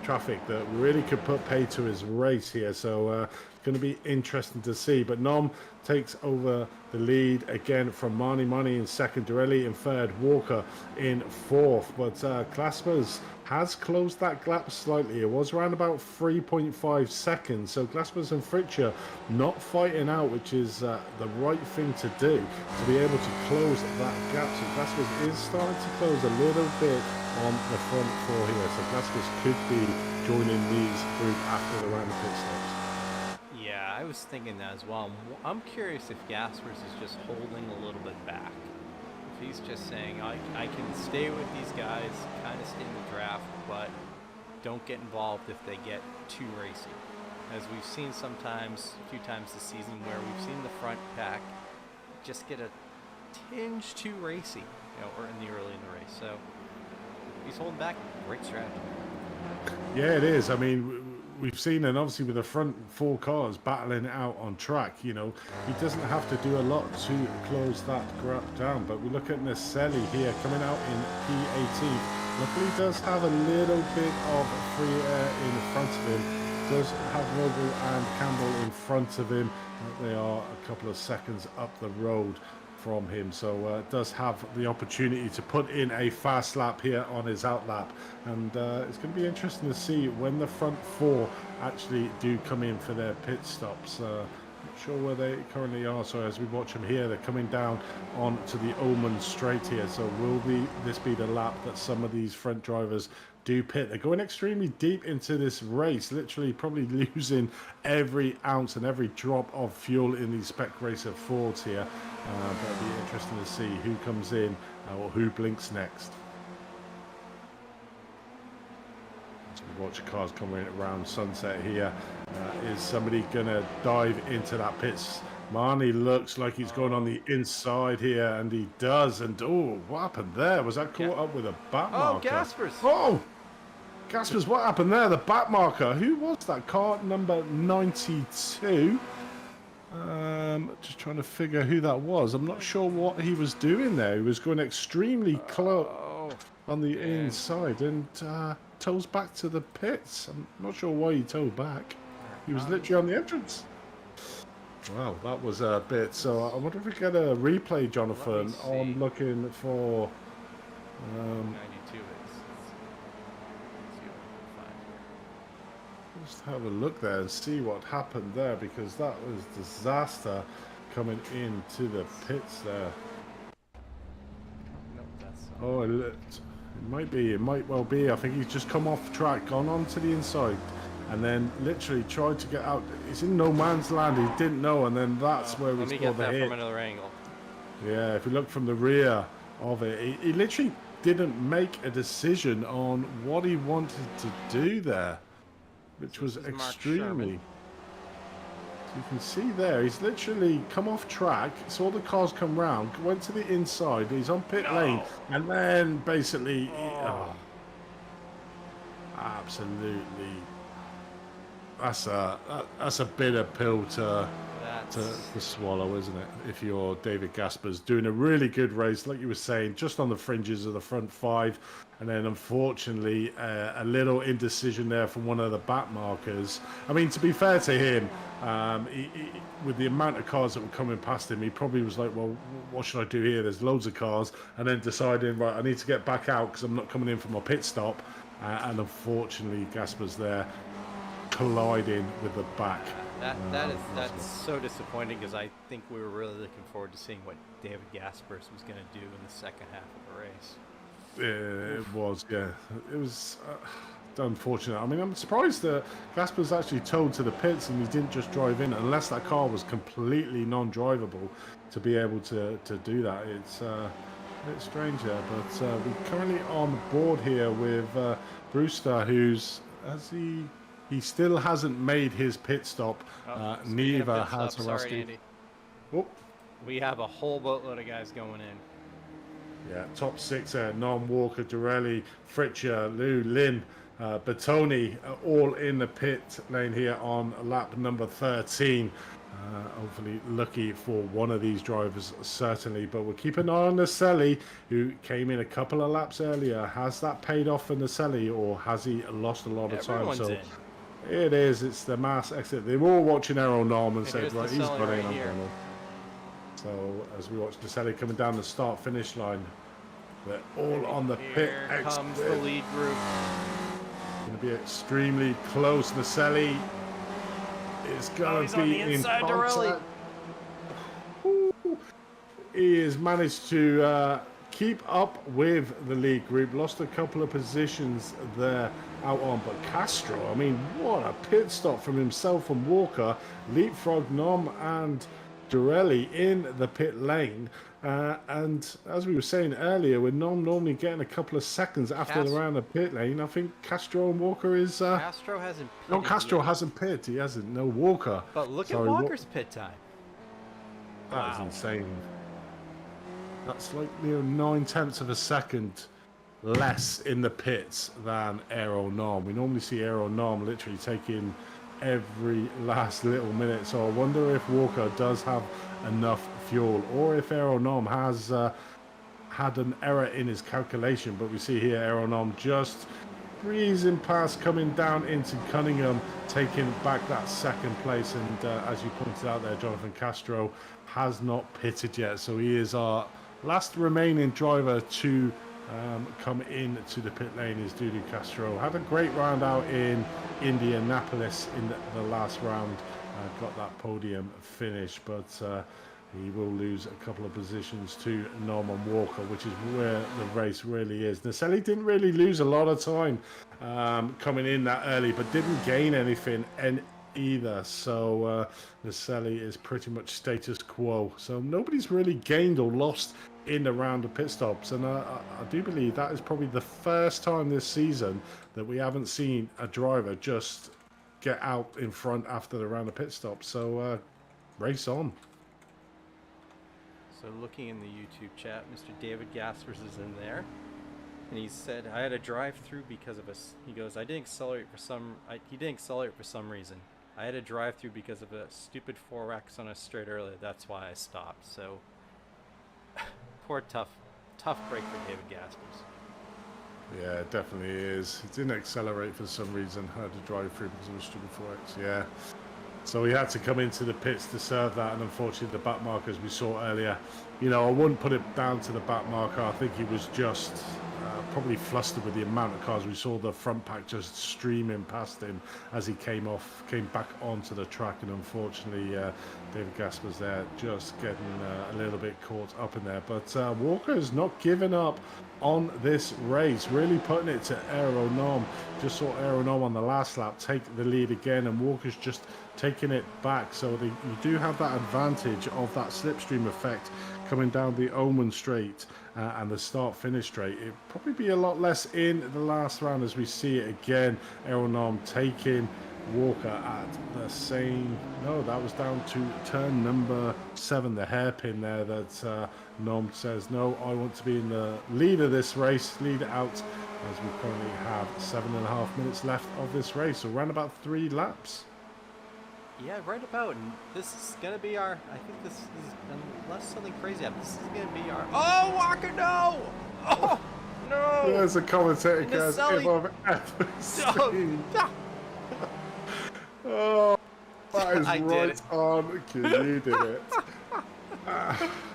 traffic that really could put pay to his race here. So it's going to be interesting to see. But Nom takes over the lead again from Mani in second, Durelli in third, Walker in fourth. But Glaspers has closed that gap slightly. It was around about 3.5 seconds. So Glaspers and Fritcher not fighting out, which is the right thing to do to be able to close that gap. So Glaspers is starting to close a little bit on the front four here. So Glaspers could be joining these group after the round of pit stops. Yeah, I was thinking that as well. I'm curious if Gaspers is just holding a little bit back. If he's just saying, I can stay with these guys, kind of stay in the draft, but don't get involved if they get too racy. As we've seen sometimes, a few times this season, where we've seen the front pack just get a tinge too racy, or in the early in the race. So he's holding back. Great strategy. Yeah, it is. I mean, we've seen, and obviously with the front four cars battling it out on track, he doesn't have to do a lot to close that gap down. But we look at Naselli here coming out in P18. Luckily does have a little bit of free air in front of him. Does have Vogel and Campbell in front of him. They are a couple of seconds up the road from him, so does have the opportunity to put in a fast lap here on his out lap, and it's going to be interesting to see when the front four actually do come in for their pit stops. Not sure where they currently are, so as we watch them here, they're coming down onto the Ullman straight here. So will this be the lap that some of these front drivers do pit? They're going extremely deep into this race, literally probably losing every ounce and every drop of fuel in these Spec Racer Fords here. But it'll be interesting to see who comes in or who blinks next. As we watch cars coming around sunset here, is somebody going to dive into that pits? Marnie looks like he's going on the inside here, and he does. And oh, what happened there? Was that caught up with a back marker? Oh, Gaspers! Oh! Gaspers, what happened there? The back marker. Who was that? Car number 92. Just trying to figure who that was. I'm not sure what he was doing there. He was going extremely close on the inside, and toes back to the pits. I'm not sure why he towed back. He was literally on the entrance. Wow, that was a bit. So I wonder if we get a replay, Jonathan. I'm looking for 92 is. Let's see what we can find here. Just have a look there and see what happened there, because that was disaster coming into the pits there. Nope, that's. Oh, it might be. It might well be. I think he's just come off track, gone onto the inside, and then literally tried to get out. He's in no man's land. He didn't know, and then that's where we Let me scored get the that hit. from another angle. Yeah, if you look from the rear of it, he literally didn't make a decision on what he wanted to do there, which was This is Mark extremely. Sherman. So you can see there, he's literally come off track, saw the cars come round, went to the inside, he's on pit lane, and then basically, absolutely, that's a bitter pill to swallow, isn't it? If you're David Gasper's doing a really good race, like you were saying, just on the fringes of the front five, and then unfortunately a little indecision there from one of the back markers. I mean, to be fair to him, with the amount of cars that were coming past him, he probably was like, well, what should I do here? There's loads of cars, and then deciding, right, I need to get back out because I'm not coming in for my pit stop, and unfortunately Gasper's there colliding with the back. That's so disappointing, because I think we were really looking forward to seeing what David Gaspers was going to do in the second half of the race. It was, yeah. It was unfortunate. I mean, I'm surprised that Gasper's actually towed to the pits and he didn't just drive in, unless that car was completely non-drivable to be able to do that. It's a bit strange there, but we're currently on board here with Brewster, he still hasn't made his pit stop. Neither has Rusty. Oh. We have a whole boatload of guys going in. Yeah, top six there. Nom, Walker, Dorelli, Fritcher, Lou, Lynn, Bertoni, all in the pit lane here on lap number 13. Hopefully lucky for one of these drivers, certainly. But we'll keep an eye on Naselli, who came in a couple of laps earlier. Has that paid off for Naselli, or has he lost a lot of time? So it is. It's the mass exit. They were all watching Errol Norm and said, right, he's got in. So as we watch Naselli coming down the start-finish line, they're all on the pit exit. Here comes the lead group. Going to be extremely close. Naselli is going to be in contact. He has managed to keep up with the lead group. Lost a couple of positions there out on, but Castro, I mean, what a pit stop from himself and Walker. Leapfrog Nom and Dorelli in the pit lane. And as we were saying earlier, with Nom normally getting a couple of seconds after they're around the pit lane, I think Castro and Walker is... Castro hasn't pitted. No, Castro hasn't pitted. He hasn't. No, Walker. But look at Walker's pit time. That is insane. That's like near 9/10 of a second less in the pits than Aero Nom. We normally see Aero Nom literally taking every last little minute. So I wonder if Walker does have enough fuel, or if Aero Nom has had an error in his calculation. But we see here Aero Nom just breezing past, coming down into Cunningham, taking back that second place. And as you pointed out there, Jonathan Castro has not pitted yet, so he is our last remaining driver to come in to the pit lane. Is Dudu Castro. Had a great round out in Indianapolis in the last round, got that podium finish, but he will lose a couple of positions to Norman Walker, which is where the race really is. Naselli didn't really lose a lot of time coming in that early, but didn't gain anything either. So Naselli is pretty much status quo. So nobody's really gained or lost in the round of pit stops, and I do believe that is probably the first time this season that we haven't seen a driver just get out in front after the round of pit stops. So race on. So looking in the YouTube chat, Mr. David Gaspers is in there, and he said, I had a drive-through because of us. He goes, he didn't accelerate for some reason. I had a drive-through because of a stupid 4X on a straight earlier. That's why I stopped. So poor tough break for David Gaspers. Yeah, it definitely is. He didn't accelerate for some reason. Had to drive through because of a stupid 4X. Yeah. So he had to come into the pits to serve that, and unfortunately the back marker, as we saw earlier, you know, I wouldn't put it down to the back marker. I think he was just probably flustered with the amount of cars. We saw the front pack just streaming past him as he came back onto the track, and unfortunately David Gasper's there just getting a little bit caught up in there. But Walker's not giving up on this race, really putting it to Aeronom. Just saw Aeronom on the last lap take the lead again, and Walker's just taking it back. So you do have that advantage of that slipstream effect coming down the Omen straight and the start-finish straight. It'd probably be a lot less in the last round as we see it again. Aeronom taking Walker at the same, no, that was down to turn number 7, the hairpin there that Nom says, no, I want to be in the lead of this race, lead it out, as we currently have 7.5 minutes left of this race, so around about 3 laps. Yeah, right about. And this is going to be our, I think this is, unless something crazy happens, this is going to be our, oh, Walker, no! Oh, no! There's a commentator, guys, Sully. if I've ever seen. Oh, that is right on. You did it.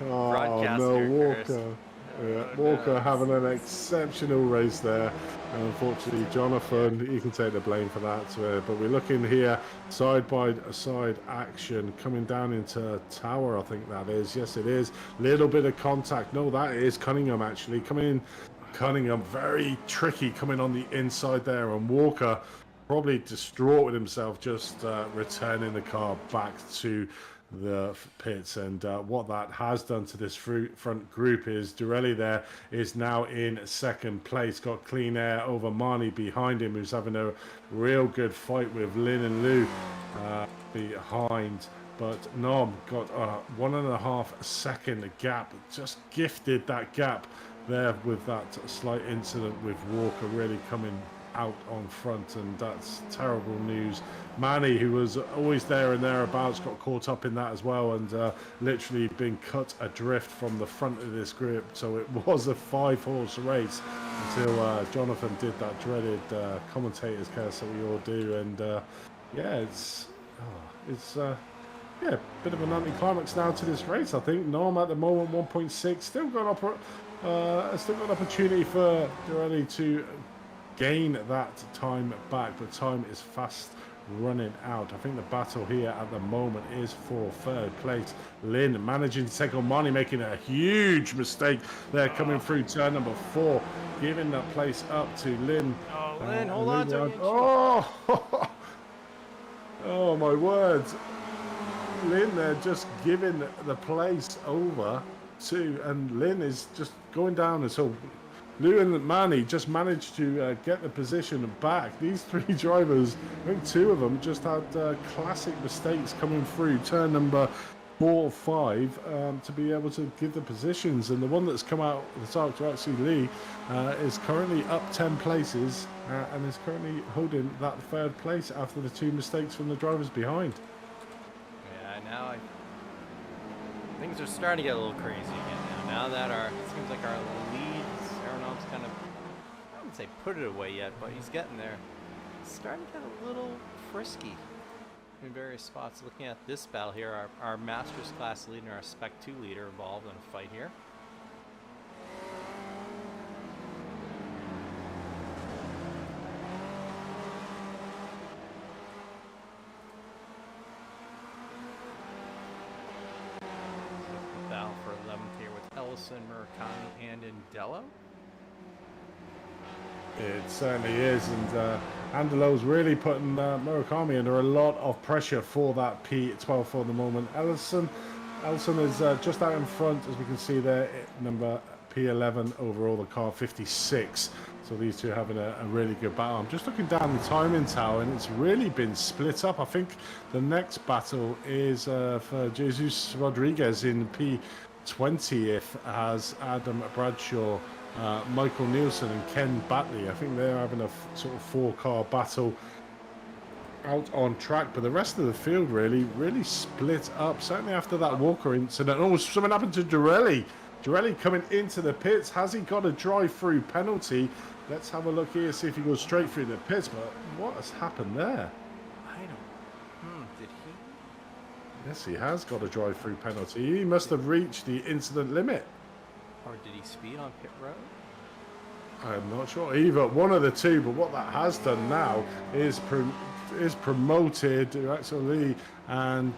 Oh, no, Walker. Yeah, Walker having an exceptional race there. And unfortunately, Jonathan, you can take the blame for that. But we're looking here, side-by-side action coming down into Tower, I think that is. Yes, it is. Little bit of contact. No, that is Cunningham, actually. Coming in, Cunningham, very tricky coming on the inside there. And Walker probably distraught with himself, just returning the car back to the pits. And what that has done to this front group is Durelli there is now in second place, got clean air over Marnie behind him, who's having a real good fight with Lynn and Lou behind. But Nom got a 1.5 second gap, just gifted that gap there with that slight incident with Walker really coming out on front, and that's terrible news. Manny, who was always there and thereabouts, got caught up in that as well, and literally been cut adrift from the front of this group. So it was a 5-horse race until Jonathan did that dreaded commentator's curse that we all do, and yeah, it's yeah, a bit of an anticlimax now to this race. I think Norm at the moment 1.6, still got an opportunity for Durelli to gain that time back, but time is fast running out. I think the battle here at the moment is for third place. Lynn managing to take on Marnie, making a huge mistake there coming through turn number 4, giving that place up to Lynn. Oh, Lynn, hold on to it. Oh, oh my word. Lynn there just giving the place over to, and Lynn is just going down, and so Lou and Manny just managed to get the position back. These 3 drivers, I think 2 of them just had classic mistakes coming through turn number 4 or 5 to be able to give the positions. And the one that's come out the top to actually Lee is currently up 10 places and is currently holding that 3rd place after the 2 mistakes from the drivers behind. Yeah, now things are starting to get a little crazy again now. Now that it seems like our lead, Aeronom's kind of, I wouldn't say put it away yet, but he's getting there. It's starting to get a little frisky in various spots. Looking at this battle here, our Masters class leader and our Spec 2 leader involved in a fight here. The battle for 11th here with Ellison, Murakami, and Indello. It certainly is, and Andelo's really putting Murakami under a lot of pressure for that P12 for the moment. Ellison is just out in front, as we can see there, number P11 overall, the car 56. So these two having a really good battle. I'm just looking down the timing tower, and it's really been split up. I think the next battle is for Jesus Rodriguez in P20, as Adam Bradshaw, Michael Nielsen and Ken Batley. I think they're having a sort of 4-car battle out on track, but the rest of the field really split up, certainly after that Walker incident. Oh, something happened to Durelli. Durelli coming into the pits. Has he got a drive-through penalty? Let's have a look here, see if he goes straight through the pits, but what has happened there? I don't, did he? Yes, he has got a drive-through penalty. He must have reached the incident limit. Or did he speed on pit road? I'm not sure either. One of the two, but what that has done now is promoted actually, and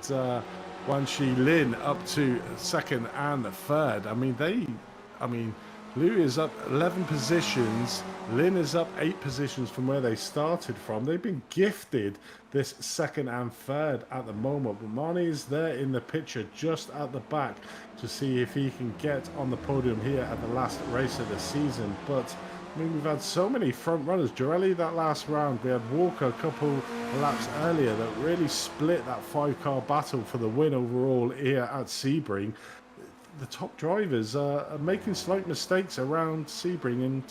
Wan Shi Lin up to second and third. I mean, Liu is up 11 positions. Lin is up 8 positions from where they started from. They've been gifted this second and third at the moment. But Marnie is there in the picture just at the back to see if he can get on the podium here at the last race of the season. But I mean, we've had so many front runners. Jorelli that last round. We had Walker a couple laps earlier that really split that 5-car battle for the win overall here at Sebring. The top drivers are making slight mistakes around Sebring, and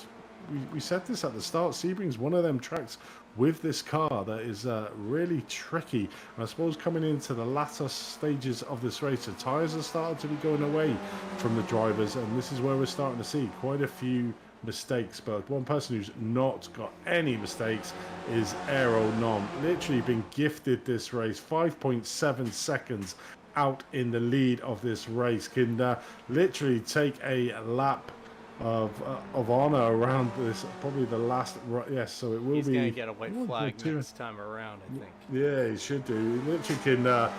we said this at the start. Sebring's one of them tracks with this car that is really tricky. And I suppose coming into the latter stages of this race, the tyres are starting to be going away from the drivers, and this is where we're starting to see quite a few mistakes. But one person who's not got any mistakes is Aero Nom. Literally been gifted this race, 5.7 seconds out in the lead of this race, can literally take a lap of honor around this, probably the last. Yes, so it will He's be. gonna get a white flag next time around, I think. Yeah, he should do. He literally can.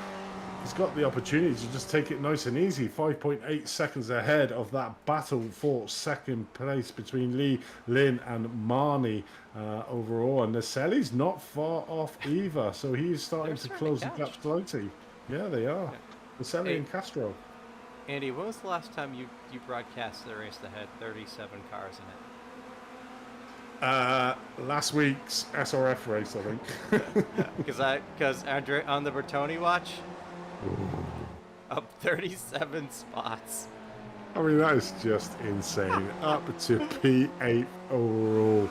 He's got the opportunity to just take it nice and easy. 5.8 seconds ahead of that battle for second place between Lee, Lin, and Marnie overall, and Naselli's not far off either. So he's starting to close the gap slightly. Yeah, they are. Naselli and Castro. Andy, when was the last time you broadcast the race that had 37 cars in it? Last week's SRF race, I think. Because Andre on the Bertoni watch, up 37 spots. I mean, that is just insane. Up to P8 overall.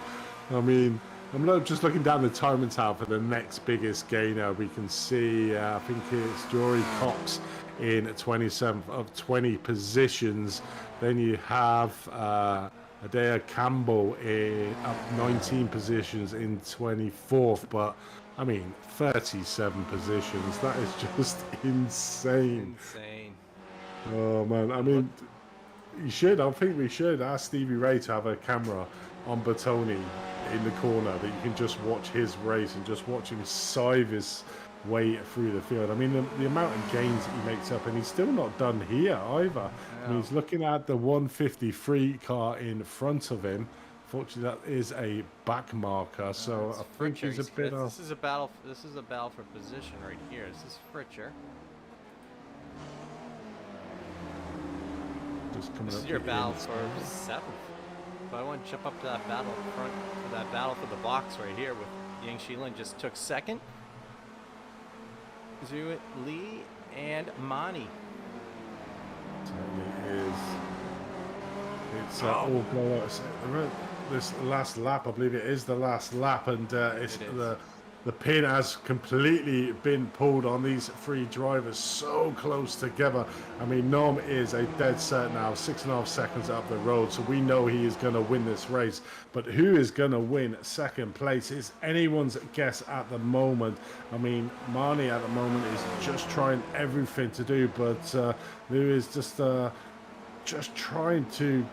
I mean, I'm just looking down the timing tab for the next biggest gainer. We can see, I think it's Jory Cox in 27th of 20 positions. Then you have Adair Campbell in up 19 positions in 24th. But, I mean, 37 positions. That is just insane. Insane. Oh, man. I mean, I think we should ask Stevie Ray to have a camera on Bertoni in the corner that you can just watch his race and just watch him sieve his way through the field. I mean, the amount of gains that he makes up, and he's still not done here either. Yeah. I mean, he's looking at the 153 car in front of him. Fortunately, that is a back marker, so I think he's a bit off. This is a battle for position right here. This is Fritcher. This is your battle for 7th. But I want to jump up to that battle front, for that battle for the box right here with Yang Shilin just took 2nd. Zhu Li and Mani. It's all this last lap. I believe it is the last lap, and the pin has completely been pulled on these 3 drivers so close together. I mean, Nom is a dead cert now, 6.5 seconds up the road, so we know he is going to win this race. But who is going to win second place is anyone's guess at the moment. I mean, Marnie at the moment is just trying everything to do, but Lou is just trying to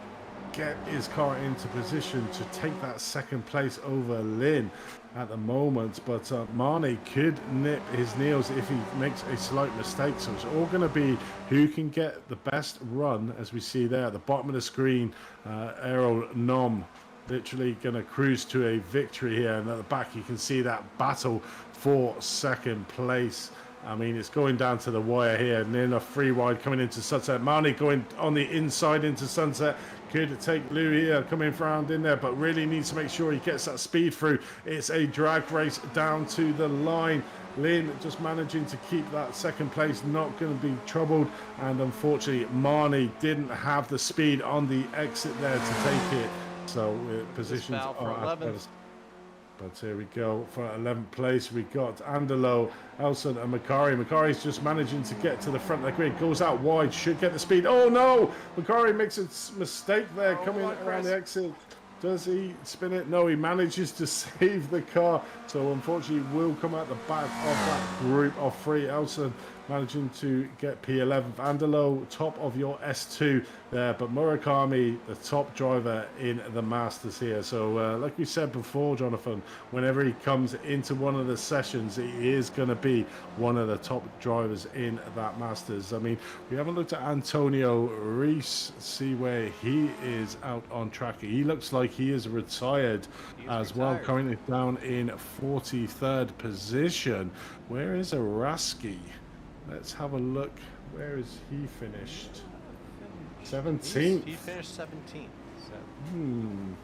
get his car into position to take that second place over Lin at the moment, but Marnie could nip his nails if he makes a slight mistake. So it's all going to be who can get the best run, as we see there at the bottom of the screen. Aero Nom literally going to cruise to a victory here, and at the back you can see that battle for second place. I mean, it's going down to the wire here, and then a free wide coming into Sunset. Marnie going on the inside into Sunset. Could take Lou here coming round in there, but really needs to make sure he gets that speed through. It's a drag race down to the line. Lin just managing to keep that second place, not going to be troubled. And unfortunately, Marnie didn't have the speed on the exit there to take it. So positions are at 11th. But here we go for 11th place. We got Andelo, Elson, and Macari. Macari's just managing to get to the front of the grid. Goes out wide, should get the speed. Oh no! Macari makes a mistake there coming around the exit. Does he spin it? No, he manages to save the car. So unfortunately, will come out the back of that group of 3. Elson managing to get P11th. Andalo, top of your S2 there, but Murakami, the top driver in the Masters here. So like we said before, Jonathan, whenever he comes into one of the sessions, he is going to be one of the top drivers in that Masters. I mean, we haven't looked at Antonio Reese, see where he is out on track. He looks like he is retired as well, currently down in 43rd position. Where is Araski? Let's have a look. Where is he finished? 17th. He finished 17th. So. I'm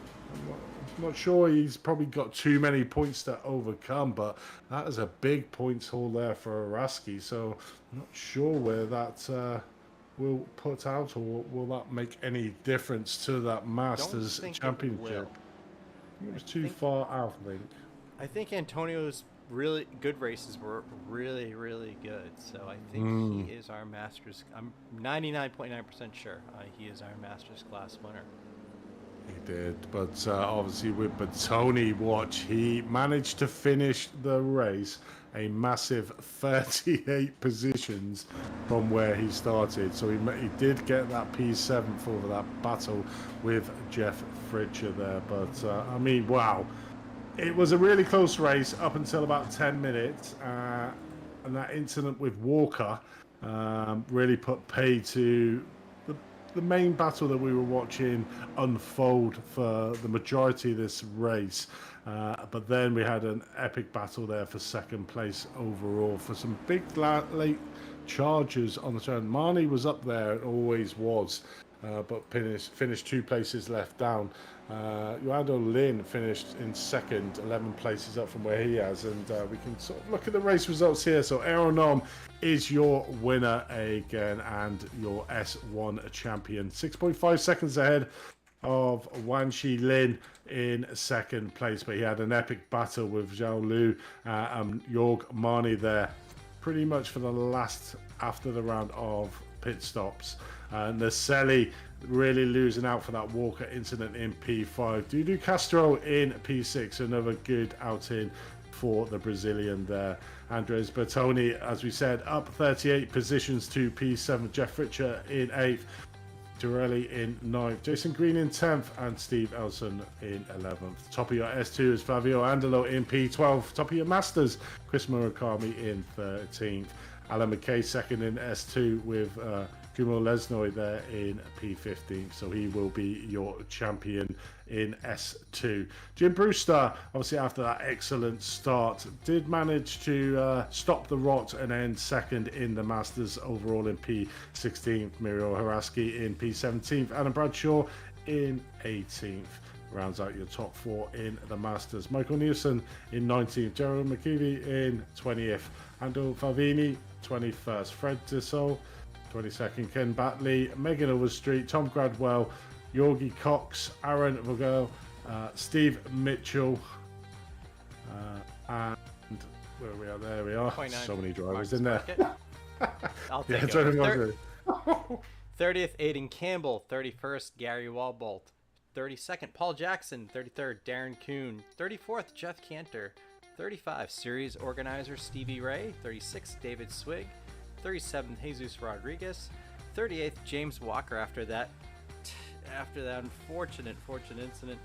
not sure. He's probably got too many points to overcome, but that is a big points haul there for Araski. So I'm not sure where that will put out, or will that make any difference to that Masters Championship? It was too far out, I think. I think Antonio's really good races were really, really good. So I think he is our Masters. I'm 99.9% sure he is our Masters class winner. He did, but obviously with Bertoni watch, he managed to finish the race a massive 38 positions from where he started. So he did get that P7 for that battle with Jeff Fritcher there. But I mean, wow. It was a really close race up until about 10 minutes, and that incident with Walker really put pay to the main battle that we were watching unfold for the majority of this race. But then we had an epic battle there for second place overall for some big late charges on the turn. Marnie was up there, it always was, but finished 2 places left down. Joando Lin finished in second, 11 places up from where he has, and we can sort of look at the race results here. So Aeronom is your winner again and your S1 champion, 6.5 seconds ahead of Wanshi Lin in second place, but he had an epic battle with Zhao Lu and Jorg Marni there pretty much for the last after the round of pit stops. Naselli really losing out for that Walker incident in P5. Dudu Castro in P6, another good outing for the Brazilian there. Andres Bertoni, as we said, up 38 positions to P7. Jeff Fritcher in 8th. Dorelli in 9th. Jason Green in 10th. And Steve Elson in 11th. Top of your S2 is Flavio Andalo in P12. Top of your Masters, Chris Murakami in 13th. Alan McKay second in S2 with Kumo Lesnoy there in P15, so he will be your champion in S2. Jim Brewster, obviously after that excellent start, did manage to stop the rot and end second in the Masters overall in P16. Muriel Haraski in P17th. Adam Bradshaw in 18th. Rounds out your top 4 in the Masters. Michael Nielsen in 19th. Gerald McKeevy in 20th. Andrew Favini 21st. Fred Dissol 22nd. Ken Batley, Megan Overstreet, Tom Gradwell, Yorgi Cox, Aaron Vogel, Steve Mitchell, and where we are, there we are. So many drivers in there. I'll take it. 30th, Aiden Campbell. 31st, Gary Walbolt. 32nd, Paul Jackson. 33rd, Darren Kuhn. 34th, Jeff Cantor. 35, Series Organizer Stevie Ray. 36th, David Swig. 37th, Jesus Rodriguez. 38th, James Walker after that unfortunate incident.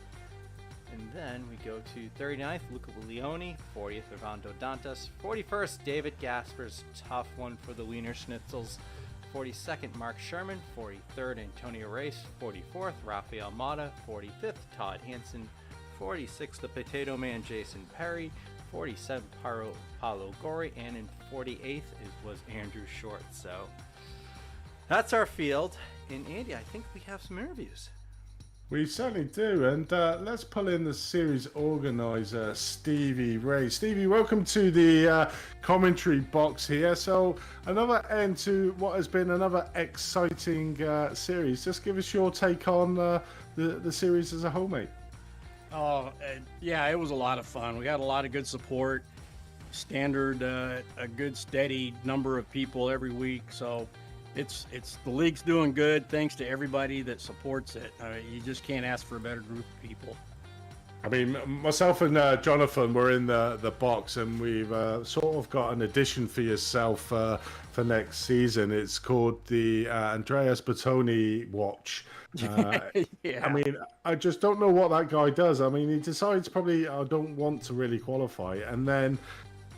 And then we go to 39th, Luca Leone. 40th, Orlando Dantas. 41st, David Gaspers. Tough one for the Wiener Schnitzels. 42nd, Mark Sherman. 43rd, Antonio Race. 44th, Rafael Mata. 45th, Todd Hansen. 46th, the Potato Man, Jason Perry. 47th, Paulo Gori, and in 48th was Andrew Short. So that's our field. And Andy, I think we have some interviews. We certainly do, and let's pull in the series organizer, Stevie Ray. Stevie, welcome to the commentary box here. So another end to what has been another exciting series. Just give us your take on the series as a whole, mate. Oh, yeah, it was a lot of fun. We got a lot of good support, standard, a good steady number of people every week. So it's the league's doing good thanks to everybody that supports it. You just can't ask for a better group of people. I mean, myself and Jonathan were in the box, and we've sort of got an addition for yourself for next season. It's called the Andreas Bertoni Watch. Yeah. I mean, I just don't know what that guy does. I mean, he decides probably I don't want to really qualify, and then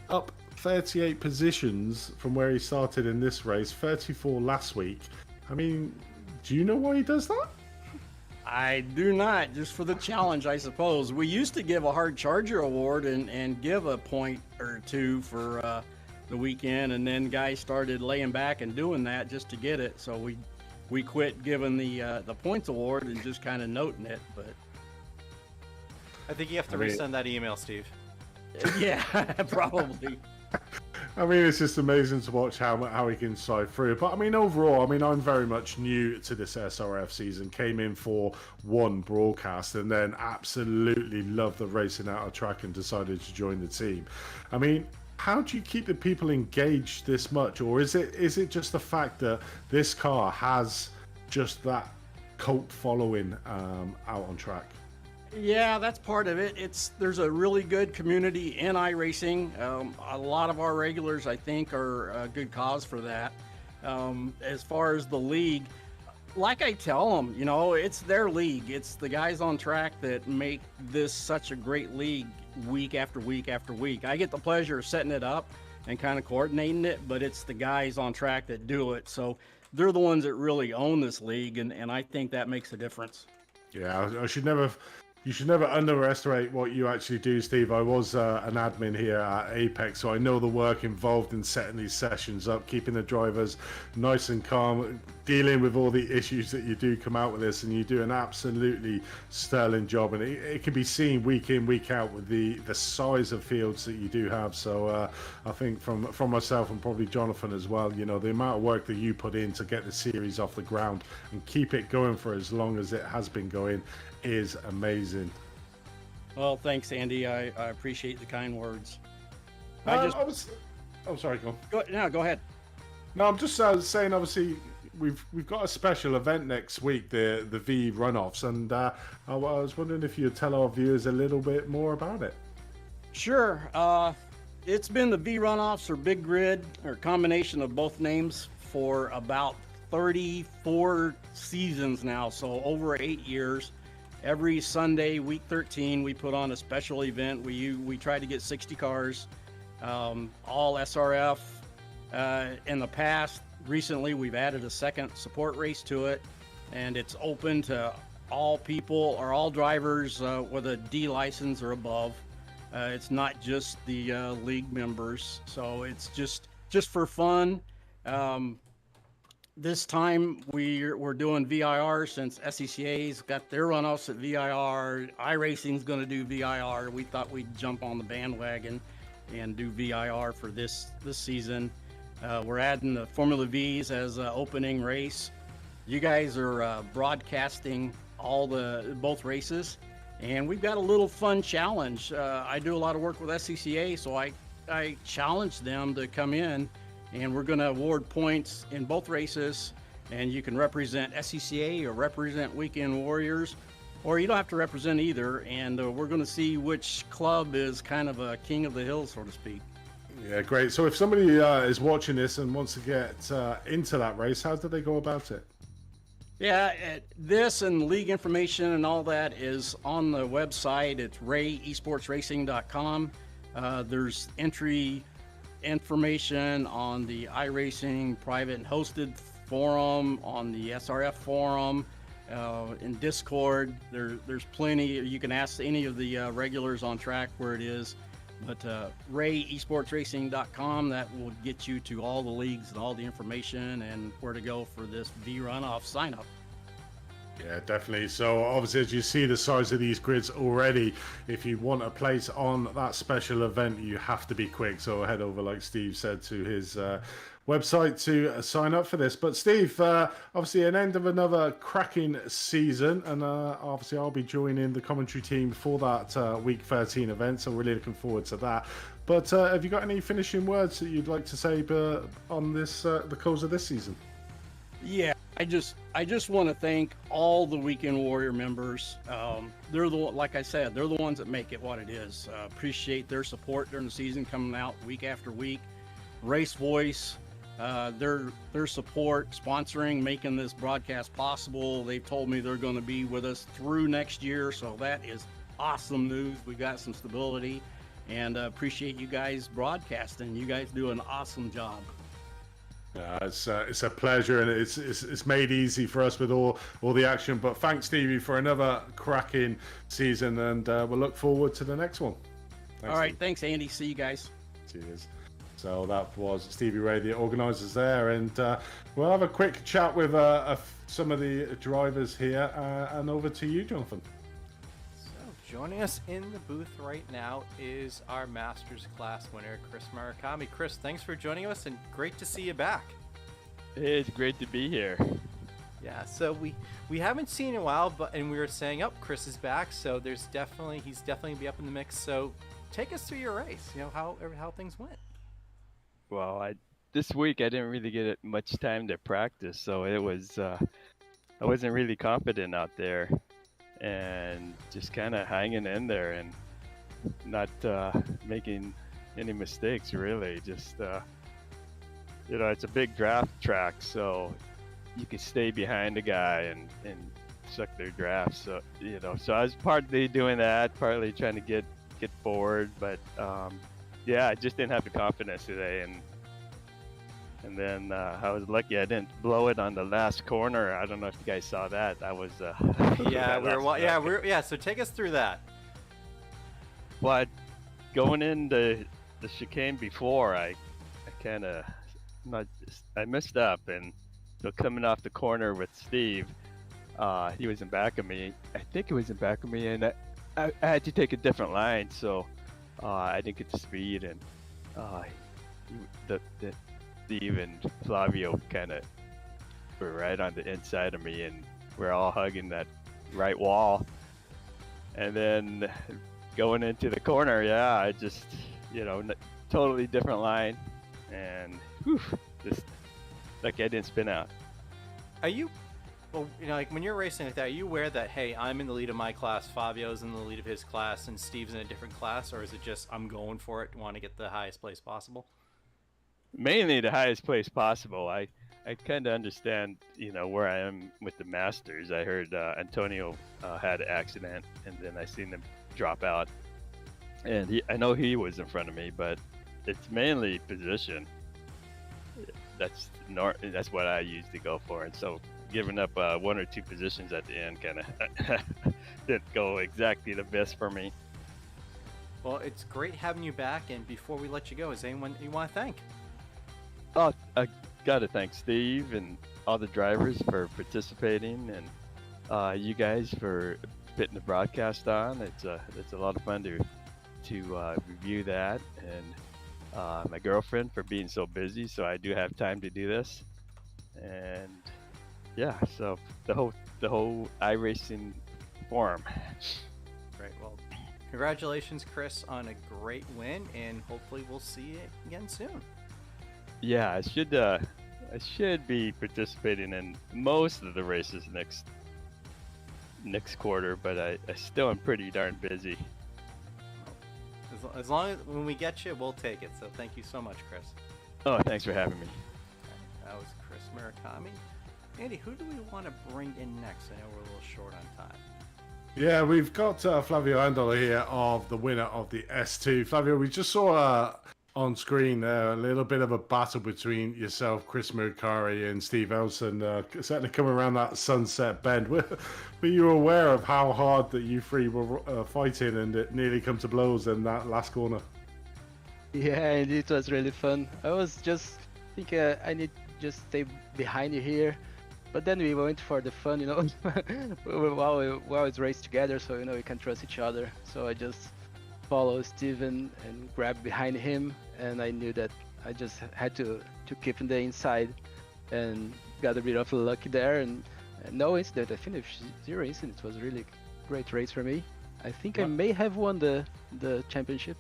up 38 positions from where he started in this race, 34 last week. I mean, do you know why he does that? I do not, just for the challenge, I suppose. We used to give a hard charger award and give a point or two for the weekend, and then guys started laying back and doing that just to get it. So we quit giving the points award and just kind of noting it. But I think you have to resend that email, Steve. yeah, probably. I mean, it's just amazing to watch how he can slide through. But I mean, overall, I mean, I'm very much new to this SRF season. Came in for one broadcast and then absolutely loved the racing out of track and decided to join the team. I mean, how do you keep the people engaged this much, or is it just the fact that this car has just that cult following out on track? Yeah, that's part of it. There's a really good community in iRacing. A lot of our regulars, I think, are a good cause for that. As far as the league, like I tell them, you know, it's their league. It's the guys on track that make this such a great league week after week after week. I get the pleasure of setting it up and kind of coordinating it, but it's the guys on track that do it. So they're the ones that really own this league, and I think that makes a difference. Yeah, you should never underestimate what you actually do, Steve. I was an admin here at Apex, so I know the work involved in setting these sessions up, keeping the drivers nice and calm, dealing with all the issues that you do come out with this, and you do an absolutely sterling job. And it can be seen week in, week out with the size of fields that you do have. So I think from myself and probably Jonathan as well, you know, the amount of work that you put in to get the series off the ground and keep it going for as long as it has been going is amazing. Well, thanks, Andy. I appreciate the kind words. I'm sorry, go on. Go ahead. No, I'm just saying. Obviously, we've got a special event next week, the V runoffs, and I was wondering if you'd tell our viewers a little bit more about it. Sure. It's been the V runoffs or Big Grid or combination of both names for about 34 seasons now, so over 8 years. Every Sunday, week 13, we put on a special event. We try to get 60 cars, all SRF. In the past, recently, we've added a second support race to it, and it's open to all people or all drivers with a D license or above. It's not just the league members, so it's just for fun. This time we're doing VIR since SCCA's got their runoffs at VIR. iRacing's going to do VIR. We thought we'd jump on the bandwagon and do VIR for this season. We're adding the Formula V's as an opening race. You guys are broadcasting both races, and we've got a little fun challenge. I do a lot of work with SCCA, so I challenge them to come in. And we're going to award points in both races, and you can represent SCCA or represent Weekend Warriors, or you don't have to represent either, and we're going to see which club is kind of a king of the hill, so to speak. Yeah, great. So if somebody is watching this and wants to get into that race, how do they go about it? Yeah, this and league information and all that is on the website. It's esportsracing.com. There's entry information on the iRacing private and hosted forum, on the SRF forum, in Discord. There's plenty. You can ask any of the regulars on track where it is, but esportsracing.com, that will get you to all the leagues and all the information and where to go for this V runoff sign up. Yeah, definitely. So obviously, as you see the size of these grids already, if you want a place on that special event, you have to be quick. So head over, like Steve said, to his website to sign up for this. But Steve, obviously an end of another cracking season, and obviously I'll be joining the commentary team for that week 13 event, so really looking forward to that. But have you got any finishing words that you'd like to say on this the close of this season? Yeah, I just want to thank all the Weekend Warrior members. They're like I said, they're the ones that make it what it is. Appreciate their support during the season, coming out week after week. RaceVoice, their support, sponsoring, making this broadcast possible. They've told me they're going to be with us through next year, so that is awesome news. We got some stability, and appreciate you guys broadcasting. You guys do an awesome job. It's a pleasure, and it's made easy for us with all the action. But thanks, Stevie, for another cracking season, and we'll look forward to the next one. All right, thanks, Andy. See you guys. Cheers. So that was Stevie Ray, the organisers there, and we'll have a quick chat with some of the drivers here, and over to you, Jonathan. Joining us in the booth right now is our Masters class winner, Chris Murakami. Chris, thanks for joining us, and great to see you back. It's great to be here. Yeah, so we haven't seen in a while, and we were saying, Chris is back, so he's definitely gonna be up in the mix. So take us through your race. You know how things went. Well, this week I didn't really get much time to practice, so it was I wasn't really confident out there, and just kind of hanging in there and not making any mistakes really. Just it's a big draft track, so you can stay behind a guy and suck their drafts. So so I was partly doing that, partly trying to get forward, but I just didn't have the confidence today, and then I was lucky I didn't blow it on the last corner. I don't know if you guys saw that. That was So take us through that. Well, going in the chicane before, I messed up, and so coming off the corner with Steve, he was in back of me. I think he was in back of me, and I had to take a different line, so I didn't get the speed, and Steve and Flavio kind of were right on the inside of me, and we're all hugging that right wall. And then going into the corner, I just totally different line, and just like I didn't spin out. Are you? Well, like when you're racing like that, are you aware that, hey, I'm in the lead of my class, Fabio's in the lead of his class, and Steve's in a different class? Or is it just I'm going for it, want to get the highest place possible? Mainly the highest place possible. I kind of understand, where I am with the Masters. I heard Antonio had an accident, and then I seen him drop out. And I know he was in front of me, but it's mainly position. That's what I usually go for, and so giving up one or two positions at the end kind of didn't go exactly the best for me. Well, it's great having you back, and before we let you go, is anyone you want to thank? Oh, I gotta thank Steve and all the drivers for participating, and you guys for putting the broadcast on. It's a lot of fun to review that, and my girlfriend for being so busy, so I do have time to do this. And so the whole iRacing forum. Great. Well, congratulations, Chris, on a great win, and hopefully we'll see you again soon. Yeah, I should be participating in most of the races next quarter, but I still am pretty darn busy. As long as when we get you, we'll take it. So thank you so much, Chris. Oh, thanks for having me. That was Chris Murakami. Andy, who do we want to bring in next? I know we're a little short on time. Yeah, we've got Flavio Andola here, of the winner of the S2. Flavio, we just saw on screen there a little bit of a battle between yourself, Chris Murakami, and Steve Elson, certainly coming around that sunset bend. Were you aware of how hard that you three were fighting, and it nearly come to blows in that last corner? Yeah, and it was really fun. I was just thinking I need to just stay behind you here. But then we went for the fun, while we race together, so we can trust each other. So I just followed Steven and grabbed behind him, and I knew that I just had to keep in the inside, and got a bit of luck there, and no incident. I finished 0 incidents. It was a really great race for me. I think I may have won the championship.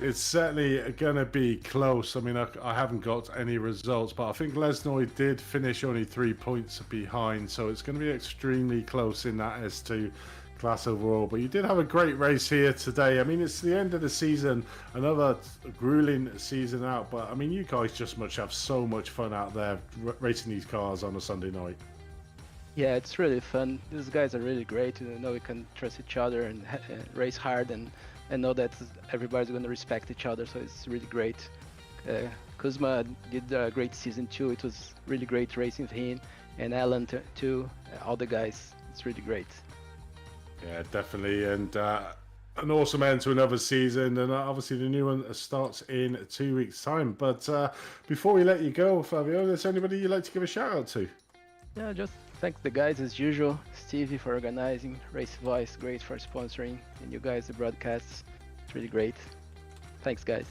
It's certainly going to be close. I mean, I haven't got any results, but I think Lesnoy did finish only 3 points behind, so it's going to be extremely close in that S2 class overall. But you did have a great race here today. I mean, it's the end of the season, another grueling season out, but I mean, you guys just must have so much fun out there racing these cars on a Sunday night. Yeah, it's really fun. These guys are really great. You know, we can trust each other and race hard and know that everybody's going to respect each other, so it's really great. Kuzma did a great season too. It was really great racing with him, and Alan too. All the guys, it's really great. Yeah, definitely, and an awesome end to another season, and obviously the new one starts in 2 weeks' time. But before we let you go, Flavio, is there anybody you'd like to give a shout out to? Yeah, just thanks the guys as usual. Stevie for organizing, RaceVoice great for sponsoring, and you guys the broadcasts. It's really great. Thanks, guys.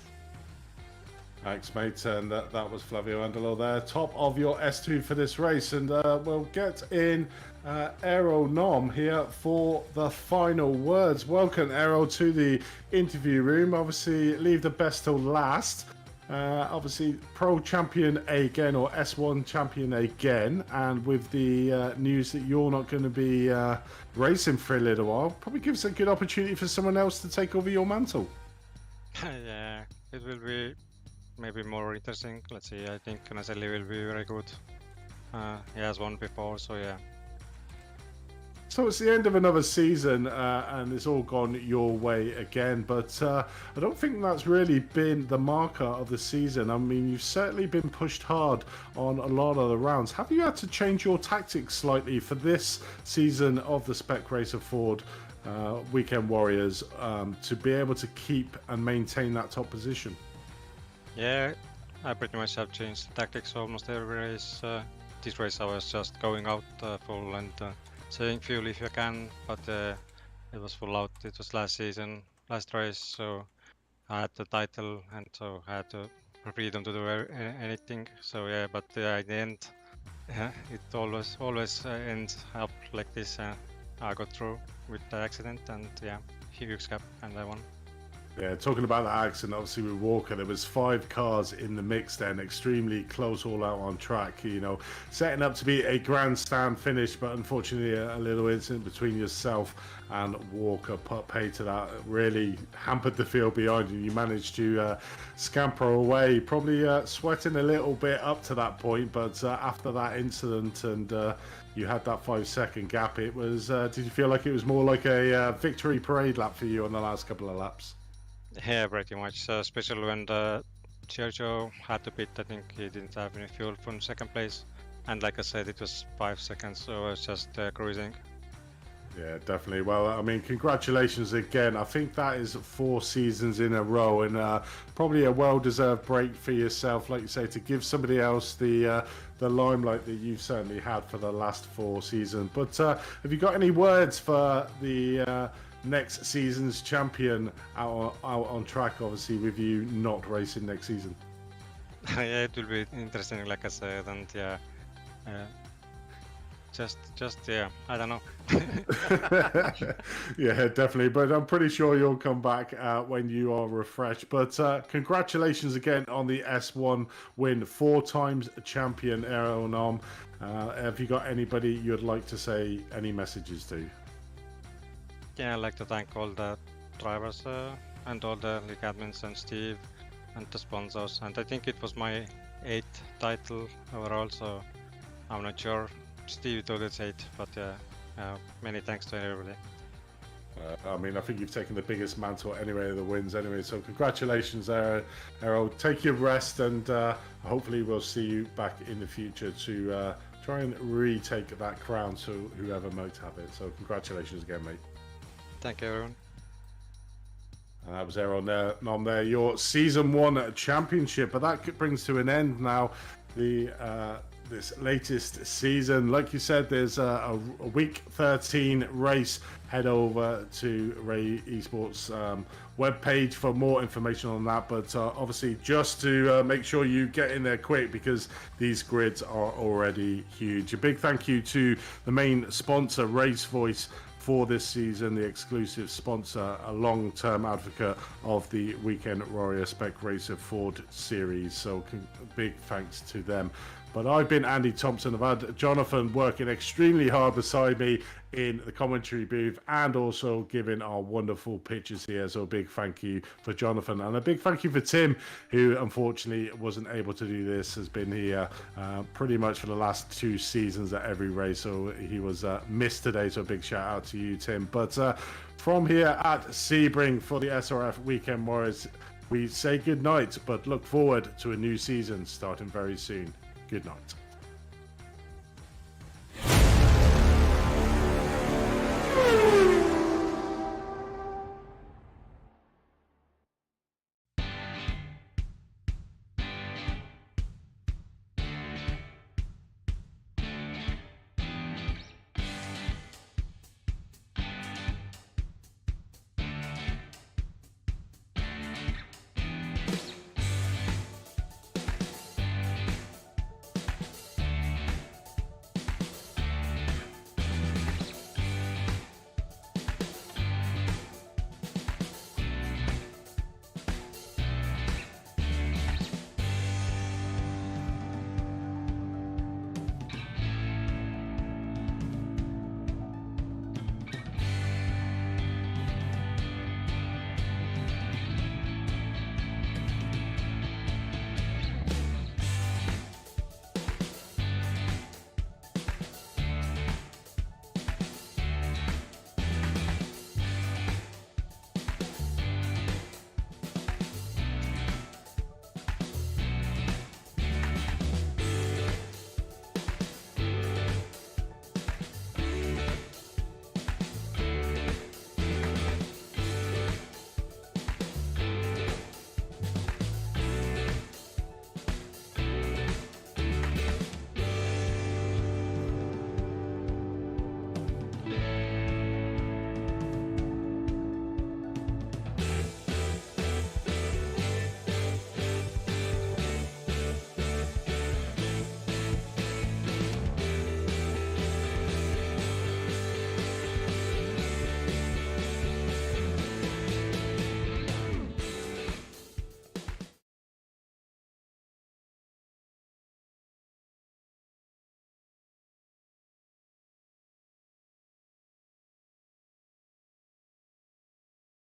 Thanks, mate. And that was Flavio Andalo there, top of your S2 for this race. And we'll get in Aero Nom here for the final words. Welcome, Aero, to the interview room. Obviously, leave the best till last. Obviously, Pro Champion again, or S1 Champion again. And with the news that you're not going to be racing for a little while, probably gives a good opportunity for someone else to take over your mantle. Yeah, it will be maybe more interesting. Let's see, I think Naseli will be very good. He has won before, so yeah. So it's the end of another season, and it's all gone your way again. But I don't think that's really been the marker of the season. I mean, you've certainly been pushed hard on a lot of the rounds. Have you had to change your tactics slightly for this season of the Spec Racer Ford Weekend Warriors to be able to keep and maintain that top position? Yeah, I pretty much have changed the tactics almost every race. This race I was just going out full and saving fuel if you can, but it was full out. It was last season, last race, so I had the title and so I had the freedom to do anything. So yeah, but at the end, it always ends up like this. I got through with the accident and yeah, huge gap and I won. Yeah, talking about the accident, obviously with Walker, there was 5 cars in the mix then, extremely close all out on track, you know, setting up to be a grandstand finish, but unfortunately a little incident between yourself and Walker put pay to that, really hampered the field behind you. You managed to scamper away, probably sweating a little bit up to that point, but after that incident and you had that 5-second gap, it was, did you feel like it was more like a victory parade lap for you on the last couple of laps? Yeah, pretty much, especially when Giorgio had to pit. I think he didn't have any fuel from second place, and like I said, it was 5 seconds, so I was just cruising. Yeah, definitely. Well, I mean, congratulations again. I think that is 4 seasons in a row, and probably a well-deserved break for yourself, like you say, to give somebody else the limelight that you've certainly had for the last 4 seasons. But have you got any words for the next season's champion out on track, obviously with you not racing next season? Yeah, it will be interesting, like I said, and yeah, just yeah, I don't know. Yeah, definitely, but I'm pretty sure you'll come back when you are refreshed. But congratulations again on the S1 win, 4 times champion Aero Nom. Have you got anybody you'd like to say any messages to? Yeah, I'd like to thank all the drivers and all the league admins and Steve and the sponsors. And I think it was my 8th title overall, so I'm not sure. Steve told it's 8, but many thanks to everybody. I mean, I think you've taken the biggest mantle anyway of the wins anyway, so congratulations there, Errol. Take your rest, and hopefully we'll see you back in the future to try and retake that crown to whoever might have it. So congratulations again, mate. Thank you, everyone. And that was Errol Nom there, your Season 1 championship. But that brings to an end now this latest season. Like you said, there's a week 13 race. Head over to Ray Esports webpage for more information on that. But obviously, just to make sure you get in there quick, because these grids are already huge. A big thank you to the main sponsor, RaceVoice, for this season, the exclusive sponsor, a long-term advocate of the Weekend Warrior Spec Racer Ford series. So big thanks to them. But I've been Andy Thompson. I've had Jonathan working extremely hard beside me in the commentary booth and also giving our wonderful pictures here. So a big thank you for Jonathan, and a big thank you for Tim, who unfortunately wasn't able to do this, has been here pretty much for the last 2 seasons at every race. So he was missed today. So a big shout out to you, Tim. But from here at Sebring for the SRF Weekend Warriors, we say good night, but look forward to a new season starting very soon. Good night.